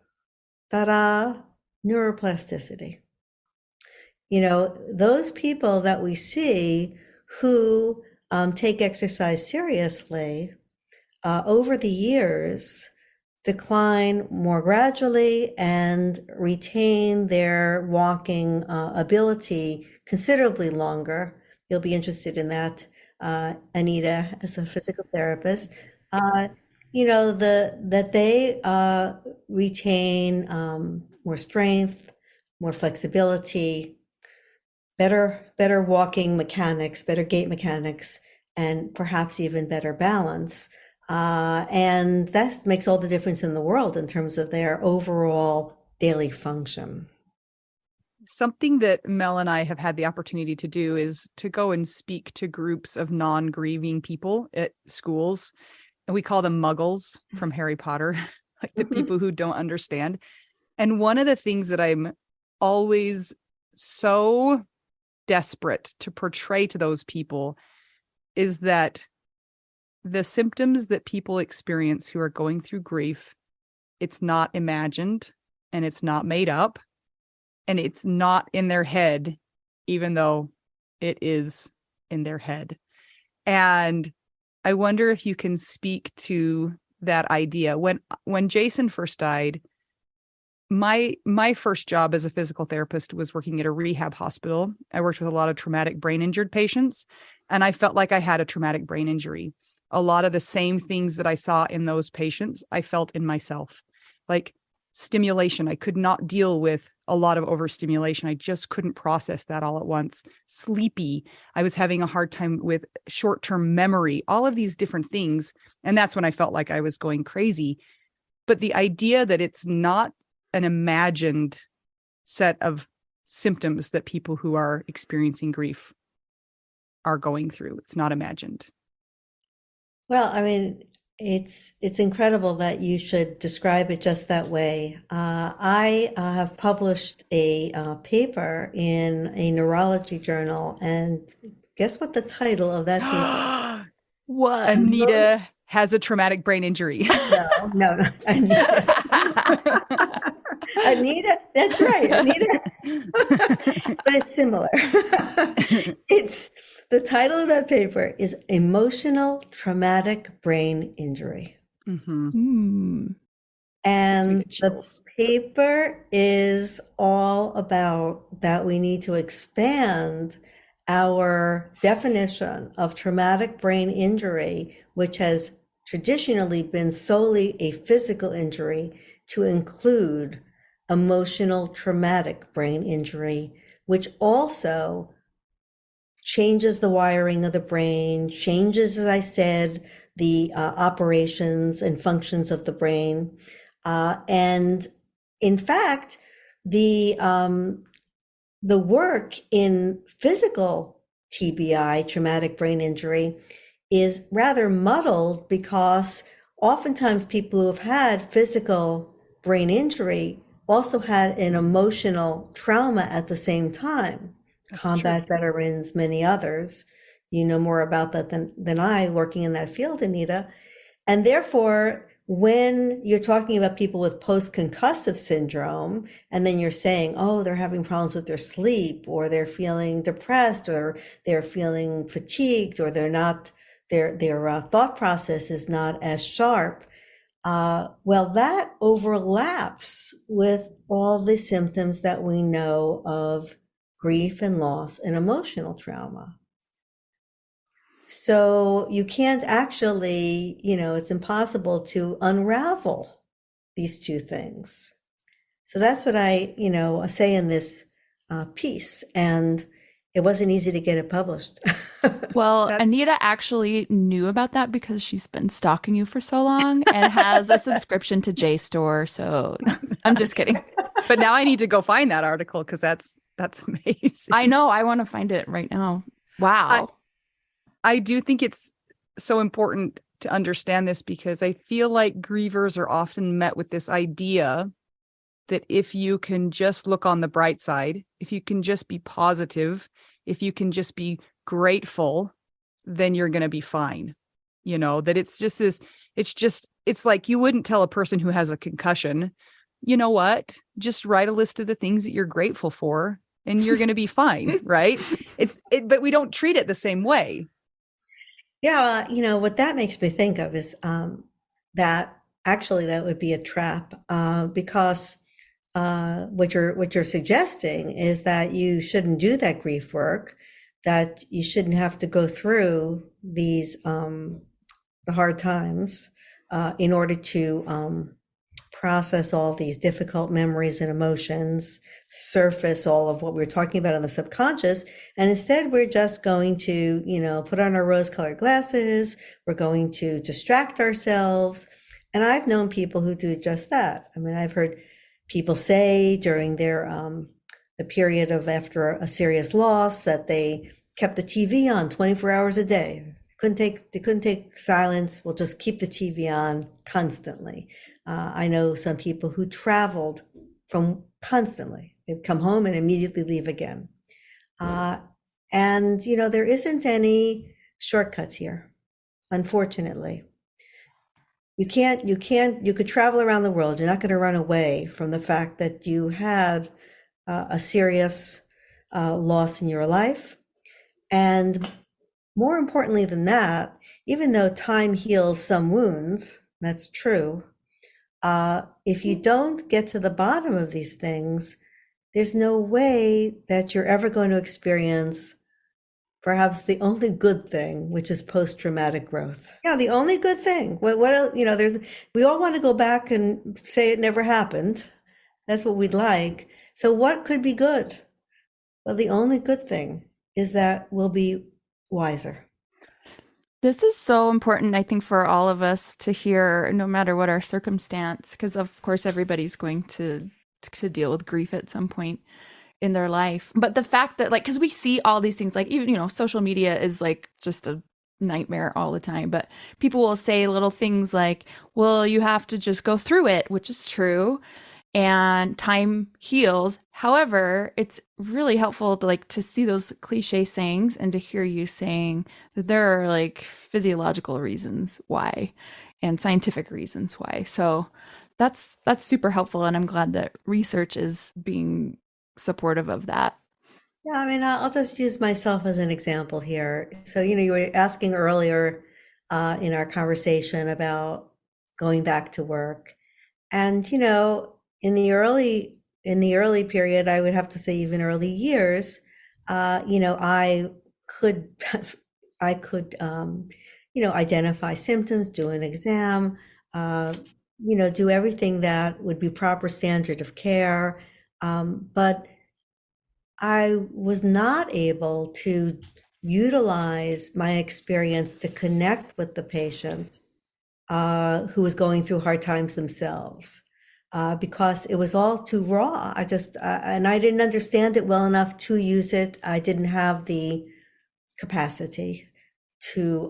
Ta-da! Neuroplasticity. Those people that we see who take exercise seriously over the years decline more gradually and retain their walking ability considerably longer. You'll be interested in that, Anita, as a physical therapist. That they retain more strength, more flexibility, better walking mechanics, better gait mechanics, and perhaps even better balance. And that makes all the difference in the world in terms of their overall daily function. Something that Mel and I have had the opportunity to do is to go and speak to groups of non-grieving people at schools. And we call them muggles from Harry Potter, like the people who don't understand. And one of the things that I'm always so desperate to portray to those people is that the symptoms that people experience who are going through grief, it's not imagined and it's not made up and it's not in their head, even though it is in their head. And I wonder if you can speak to that idea. When Jason first died, my first job as a physical therapist was working at a rehab hospital. I worked with a lot of traumatic brain injured patients, and I felt like I had a traumatic brain injury. A lot of the same things that I saw in those patients, I felt in myself. Like stimulation, I could not deal with a lot of overstimulation. I just couldn't process that all at once. Sleepy, I was having a hard time with short-term memory, all of these different things. And that's when I felt like I was going crazy. But the idea that it's not an imagined set of symptoms that people who are experiencing grief are going through, it's not imagined. Well, I mean, it's incredible that you should describe it just that way. I have published a paper in a neurology journal, and guess what the title of that paper? What? Anita has a traumatic brain injury. No, Anita, that's right, Anita. But it's similar. The title of that paper is Emotional Traumatic Brain Injury. Mm-hmm. Gives me And the the chills. paper is all about that we need to expand our definition of traumatic brain injury, which has traditionally been solely a physical injury, to include emotional traumatic brain injury, which also changes the wiring of the brain, changes, as I said, the operations and functions of the brain. And in fact, the work in physical TBI, traumatic brain injury, is rather muddled because oftentimes people who have had physical brain injury also had an emotional trauma at the same time. That's true. Combat veterans, many others. You know more about that than I, working in that field, Anita. And therefore, when you're talking about people with post-concussive syndrome, and then you're saying, oh, they're having problems with their sleep, or they're feeling depressed, or they're feeling fatigued, or they're not, their thought process is not as sharp. Well, that overlaps with all the symptoms that we know of grief and loss and emotional trauma. So you can't actually, it's impossible to unravel these two things. So that's what I, say in this piece. And it wasn't easy to get it published. Well, That's Anita actually knew about that because she's been stalking you for so long and has a subscription to JSTOR. So no, I'm just kidding. but now I need to go find that article because that's amazing. I know. I want to find it right now. I, Wow. I do think it's so important to understand this because I feel like grievers are often met with this idea that if you can just look on the bright side, if you can just be positive, if you can just be grateful, then you're going to be fine. That it's like you wouldn't tell a person who has a concussion, you know what, just write a list of the things that you're grateful for and you're going to be fine. Right. But we don't treat it the same way. Yeah, what that makes me think of is that actually that would be a trap because what you're suggesting is that you shouldn't do that grief work, that you shouldn't have to go through these the hard times in order to process all these difficult memories and emotions, surface all of what we're talking about in the subconscious. And instead, we're just going to, put on our rose-colored glasses. We're going to distract ourselves. And I've known people who do just that. I mean, I've heard people say during their the period of after a serious loss that they kept the TV on 24 hours a day. They couldn't take silence. We'll just keep the TV on constantly. I know some people who traveled from constantly. They'd come home and immediately leave again. And there isn't any shortcuts here, unfortunately. You could travel around the world. You're not going to run away from the fact that you had a serious loss in your life. And more importantly than that, even though time heals some wounds, that's true. If you don't get to the bottom of these things, there's no way that you're ever going to experience perhaps the only good thing, which is post-traumatic growth. Yeah, the only good thing. What we all want to go back and say it never happened. That's what we'd like. So what could be good? Well, the only good thing is that we'll be wiser. This is so important, I think, for all of us to hear, no matter what our circumstance, because of course everybody's going to deal with grief at some point in their life. But the fact that, like, because we see all these things, like, even social media is like just a nightmare all the time. But people will say little things like, "Well, you have to just go through it," which is true, and time heals. However, it's really helpful to see those cliche sayings and to hear you saying that there are like physiological reasons why and scientific reasons why. So that's super helpful, and I'm glad that research is being supportive of that. Yeah, I mean, I'll just use myself as an example here. So, you were asking earlier in our conversation about going back to work. And, in the early period, I would have to say even early years, I could, I could, identify symptoms, do an exam, uh, do everything that would be proper standard of care. But I was not able to utilize my experience to connect with the patient who was going through hard times themselves, because it was all too raw. And I didn't understand it well enough to use it. I didn't have the capacity to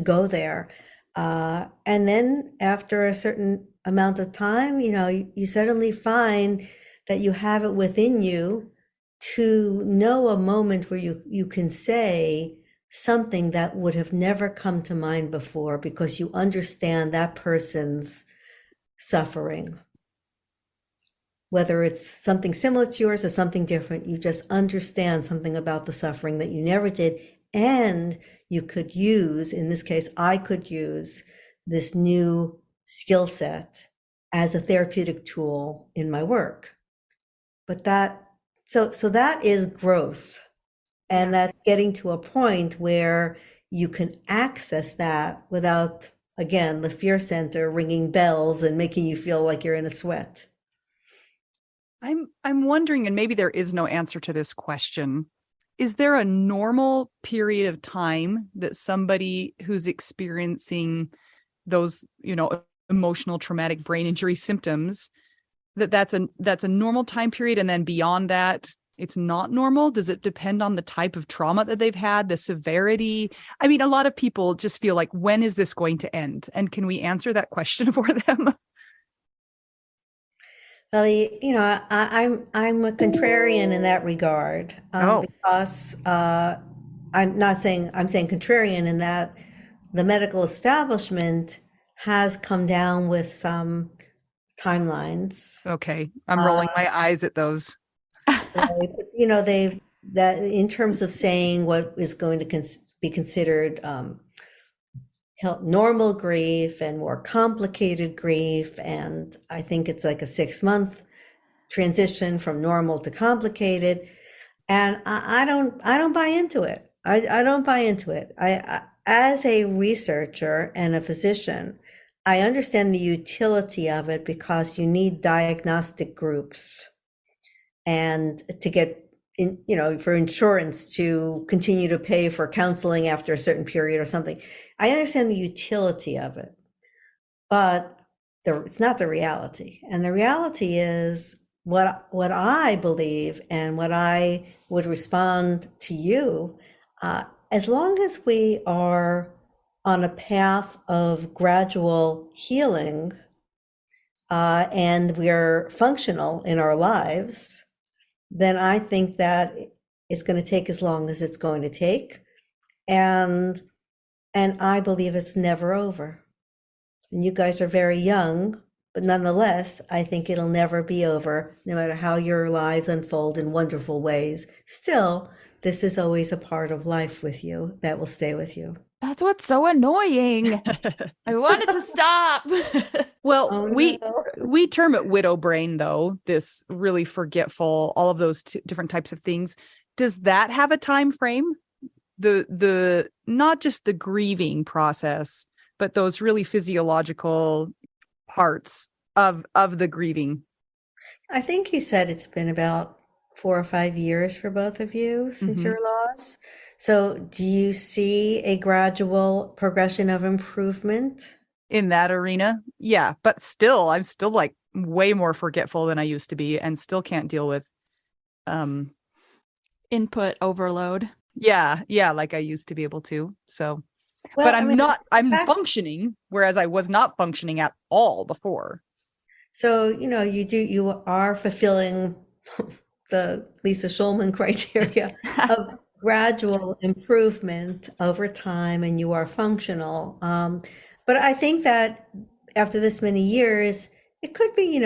go there. And then after a certain amount of time, you suddenly find that you have it within you to know a moment where you can say something that would have never come to mind before because you understand that person's suffering. Whether it's something similar to yours or something different, you just understand something about the suffering that you never did. And you could use, in this case, I could use this new skill set as a therapeutic tool in my work. But so that is growth. And that's getting to a point where you can access that without, again, the fear center ringing bells and making you feel like you're in a sweat. I'm wondering, and maybe there is no answer to this question. Is there a normal period of time that somebody who's experiencing those, emotional traumatic brain injury symptoms, that's a normal time period, and then beyond that, it's not normal? Does it depend on the type of trauma that they've had, the severity? I mean, a lot of people just feel like, when is this going to end? And can we answer that question for them? Well, I'm a contrarian in that regard, because I'm saying contrarian in that the medical establishment has come down with some timelines. Okay, I'm rolling my eyes at those. Right? They've that in terms of saying what is going to be considered normal grief and more complicated grief, and I think it's like a 6-month transition from normal to complicated, and I don't buy into it. I don't buy into it. As a researcher and a physician, I understand the utility of it because you need diagnostic groups and to get in, for insurance to continue to pay for counseling after a certain period or something. I understand the utility of it, but it's not the reality. And the reality is what I believe and what I would respond to you, as long as we are on a path of gradual healing, and we're functional in our lives, then I think that it's going to take as long as it's going to take. And I believe it's never over. And you guys are very young, but nonetheless, I think it'll never be over, no matter how your lives unfold in wonderful ways. Still, this is always a part of life with you that will stay with you. That's what's so annoying. I wanted to stop. Well, Oh, we term it widow brain, though, this really forgetful, all of those different types of things. Does that have a time frame? The not just the grieving process, but those really physiological parts of the grieving. I think you said it's been about 4 or 5 years for both of you since your loss. So do you see a gradual progression of improvement? In that arena? Yeah, but still, I'm still like way more forgetful than I used to be, and still can't deal with input overload. Yeah, like I used to be able to. So, Well, but I'm fact- functioning, whereas I was not functioning at all before. So, you are fulfilling the Lisa Schulman criteria of gradual improvement over time, and you are functional. But I think that after this many years, it could be,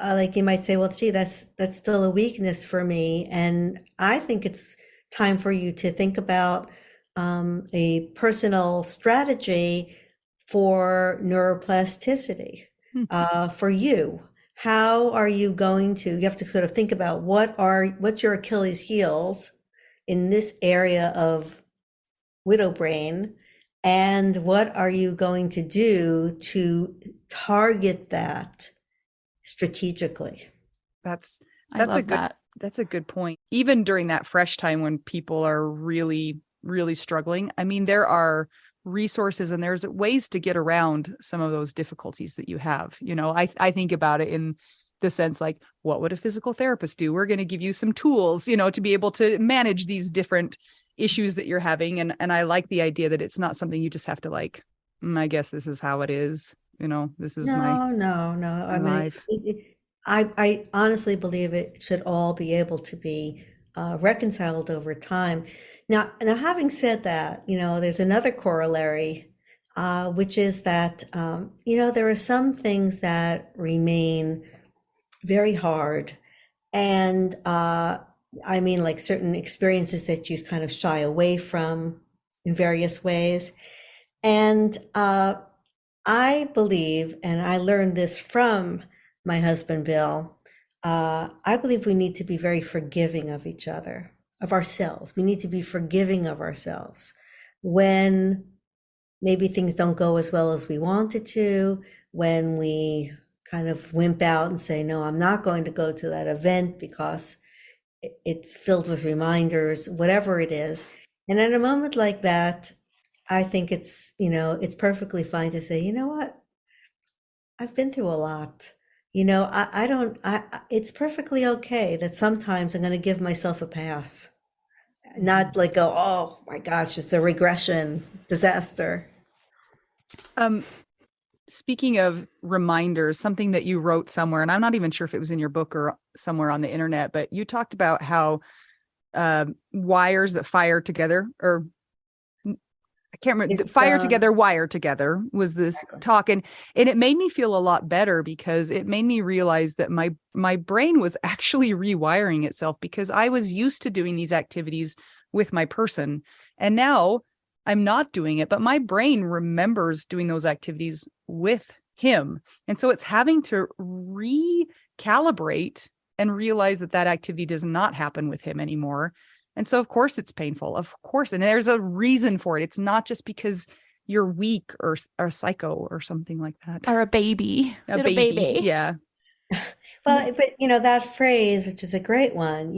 like you might say, well, gee, that's still a weakness for me. And I think it's time for you to think about a personal strategy for neuroplasticity. Hmm. for you? How are you going to, you have to sort of think about what's your Achilles heels in this area of widow brain, and what are you going to do to target that strategically? That's I that's a love good that. that's a good point. Even during that fresh time when people are really, really struggling, I mean, there are resources and there's ways to get around some of those difficulties that you have. I think about it in the sense like, what would a physical therapist do? We're going to give you some tools, to be able to manage these different issues that you're having. And I like the idea that it's not something you just have to like, I guess this is how it is. This is my No, no, no. I mean, life. I honestly believe it should all be able to be reconciled over time. Now, having said that, there's another corollary, which is that, there are some things that remain very hard. And I mean, like certain experiences that you kind of shy away from in various ways. And I believe, and I learned this from my husband, Bill, I believe we need to be very forgiving of each other, of ourselves. We need to be forgiving of ourselves when maybe things don't go as well as we wanted to, when we kind of wimp out and say, no, I'm not going to go to that event because it's filled with reminders, whatever it is. And in a moment like that, I think it's perfectly fine to say, you know what? I've been through a lot. I don't, it's perfectly okay that sometimes I'm going to give myself a pass, not like go, oh my gosh, it's a regression disaster. Um, Speaking of reminders, something that you wrote somewhere, and I'm not even sure if it was in your book or somewhere on the internet, but you talked about how wires that fire together, or I can't remember, It's, fire together, wire together was this talk. And it made me feel a lot better because it made me realize that my brain was actually rewiring itself because I was used to doing these activities with my person. And now I'm not doing it, but my brain remembers doing those activities with him. And so it's having to recalibrate and realize that that activity does not happen with him anymore. And so, of course, it's painful, of course. And there's a reason for it. It's not just because you're weak or a psycho or something like that. Or a baby. A Little baby. baby. Yeah. well, but that phrase, which is a great one,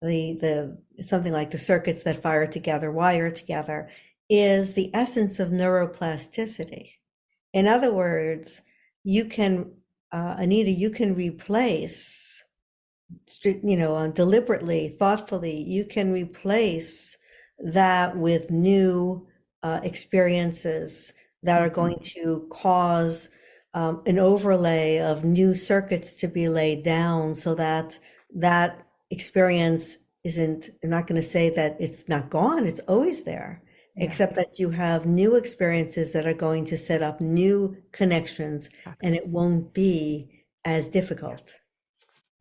the something like the circuits that fire together, wire together, is the essence of neuroplasticity. In other words, you can, Anita, you can replace, deliberately, thoughtfully, you can replace that with new experiences that are going to cause an overlay of new circuits to be laid down so that that experience isn't, I'm not going to say that it's not gone, it's always there, except that you have new experiences that are going to set up new connections and it won't be as difficult.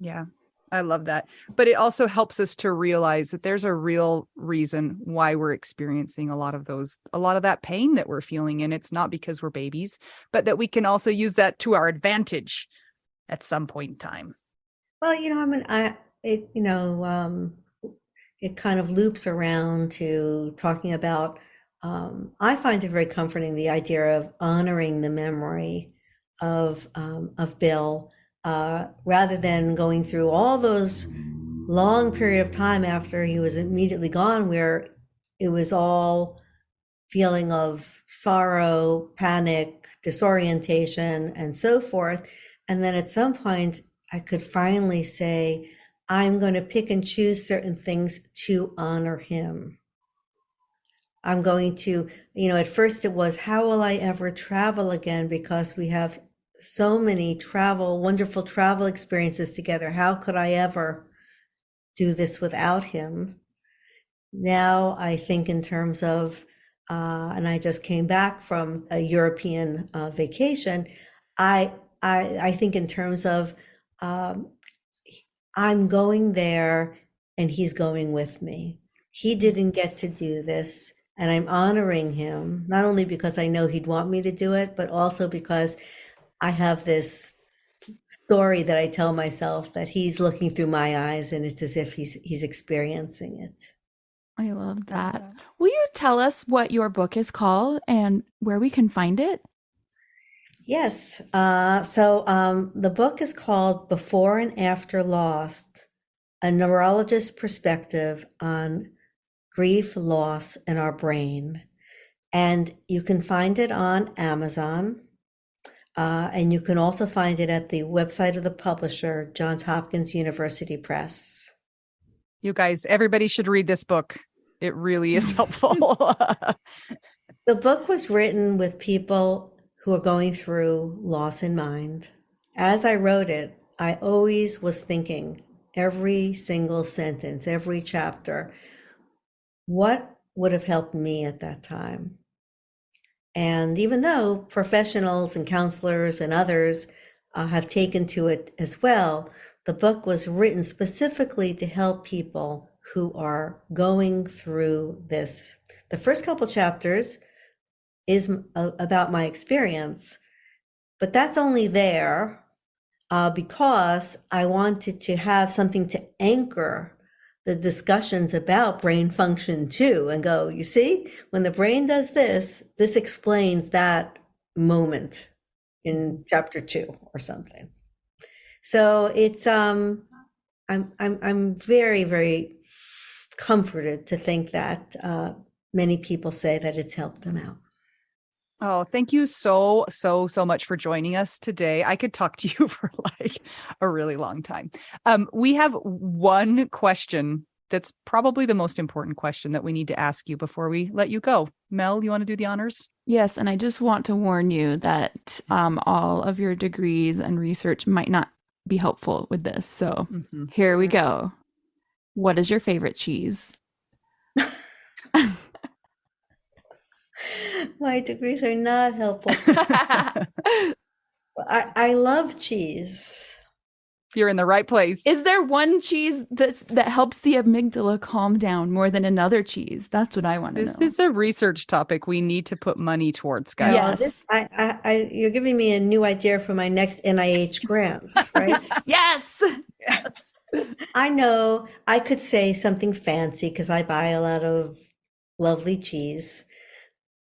Yeah. I love that. But it also helps us to realize that there's a real reason why we're experiencing a lot of that pain that we're feeling. And it's not because we're babies, but that we can also use that to our advantage at some point in time. Well, it kind of loops around to talking about, I find it very comforting, the idea of honoring the memory of Bill, rather than going through all those long period of time after he was immediately gone, where it was all feeling of sorrow, panic, disorientation, and so forth. And then at some point, I could finally say, I'm going to pick and choose certain things to honor him. I'm going to, at first it was, how will I ever travel again? Because we have so many wonderful travel experiences together. How could I ever do this without him? Now I think in terms of, and I just came back from a European vacation. I think in terms of, I'm going there and he's going with me. He didn't get to do this, and I'm honoring him, not only because I know he'd want me to do it, but also because I have this story that I tell myself that he's looking through my eyes and it's as if he's experiencing it. I love that. Will you tell us what your book is called and where we can find it? Yes. The book is called Before and After Loss, a neurologist's perspective on grief, loss, and our brain. And you can find it on Amazon. And you can also find it at the website of the publisher, Johns Hopkins University Press. You guys, everybody should read this book. It really is helpful. The book was written with people who are going through loss in mind. As I wrote it, I always was thinking every single sentence, every chapter, what would have helped me at that time? And even though professionals and counselors and others have taken to it as well, the book was written specifically to help people who are going through this. The first couple chapters is about my experience, but that's only there because I wanted to have something to anchor the discussions about brain function too, and go, you see, when the brain does this, this explains that moment in chapter 2 or something. So it's I'm very, very comforted to think that many people say that it's helped them out. Oh, thank you so much for joining us today. I could talk to you for like a really long time. We have one question that's probably the most important question that we need to ask you before we let you go. Mel, you want to do the honors? Yes, and I just want to warn you that all of your degrees and research might not be helpful with this. So Here we go. What is your favorite cheese? My degrees are not helpful. I love cheese. You're in the right place. Is there one cheese that helps the amygdala calm down more than another cheese? That's what I want to know. This is a research topic we need to put money towards, guys. Yes. You're giving me a new idea for my next NIH grant, right? Yes. Yes. I know I could say something fancy because I buy a lot of lovely cheese,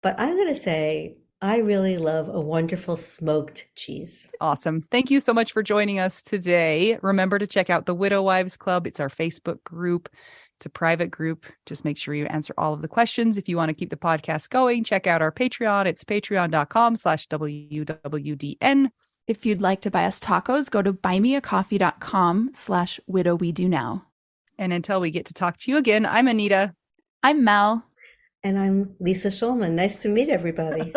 but I'm going to say I really love a wonderful smoked cheese. Awesome. Thank you so much for joining us today. Remember to check out the Widow Wives Club. It's our Facebook group. It's a private group. Just make sure you answer all of the questions. If you want to keep the podcast going, check out our Patreon. It's patreon.com/WWDN. If you'd like to buy us tacos, go to buymeacoffee.com/widowwedonoww. And until we get to talk to you again, I'm Anita. I'm Mel. And I'm Lisa Schulman. Nice to meet everybody.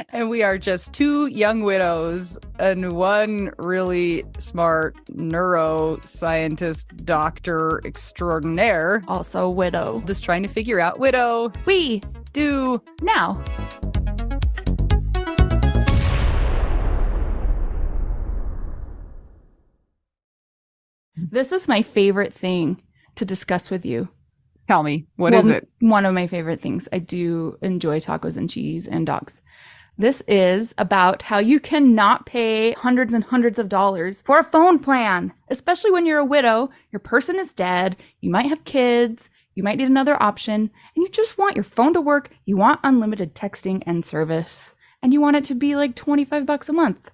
And we are just two young widows and one really smart neuroscientist, doctor extraordinaire. Also widow. Just trying to figure out widow. We do now. This is my favorite thing to discuss with you. Tell me, what is it? One of my favorite things. I do enjoy tacos and cheese and dogs. This is about how you cannot pay hundreds and hundreds of dollars for a phone plan, especially when you're a widow, your person is dead, you might have kids, you might need another option, and you just want your phone to work, you want unlimited texting and service, and you want it to be like $25 a month.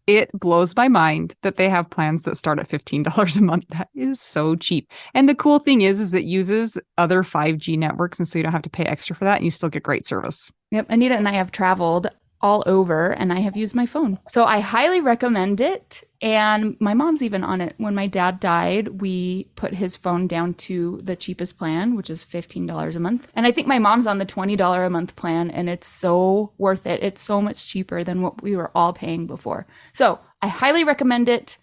It blows my mind that they have plans that start at $15 a month. That is so cheap. And the cool thing is it uses other 5G networks. And so you don't have to pay extra for that. And you still get great service. Yep. Anita and I have traveled all over and I have used my phone. So I highly recommend it. And my mom's even on it. When my dad died, we put his phone down to the cheapest plan, which is $15 a month. And I think my mom's on the $20 a month plan, and it's so worth it. It's so much cheaper than what we were all paying before. So I highly recommend it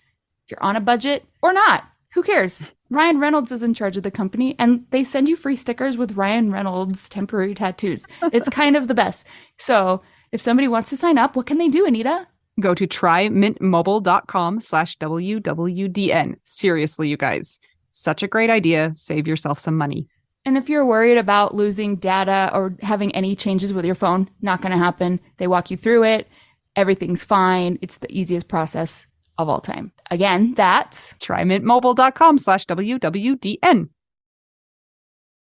if you're on a budget or not. Who cares? Ryan Reynolds is in charge of the company, and they send you free stickers with Ryan Reynolds temporary tattoos. It's kind of the best. So if somebody wants to sign up, what can they do, Anita? Go to trymintmobile.com/WWDN. Seriously, you guys, such a great idea. Save yourself some money. And if you're worried about losing data or having any changes with your phone, not going to happen. They walk you through it. Everything's fine. It's the easiest process of all time. Again, that's TryMintMobile.com/WWDN.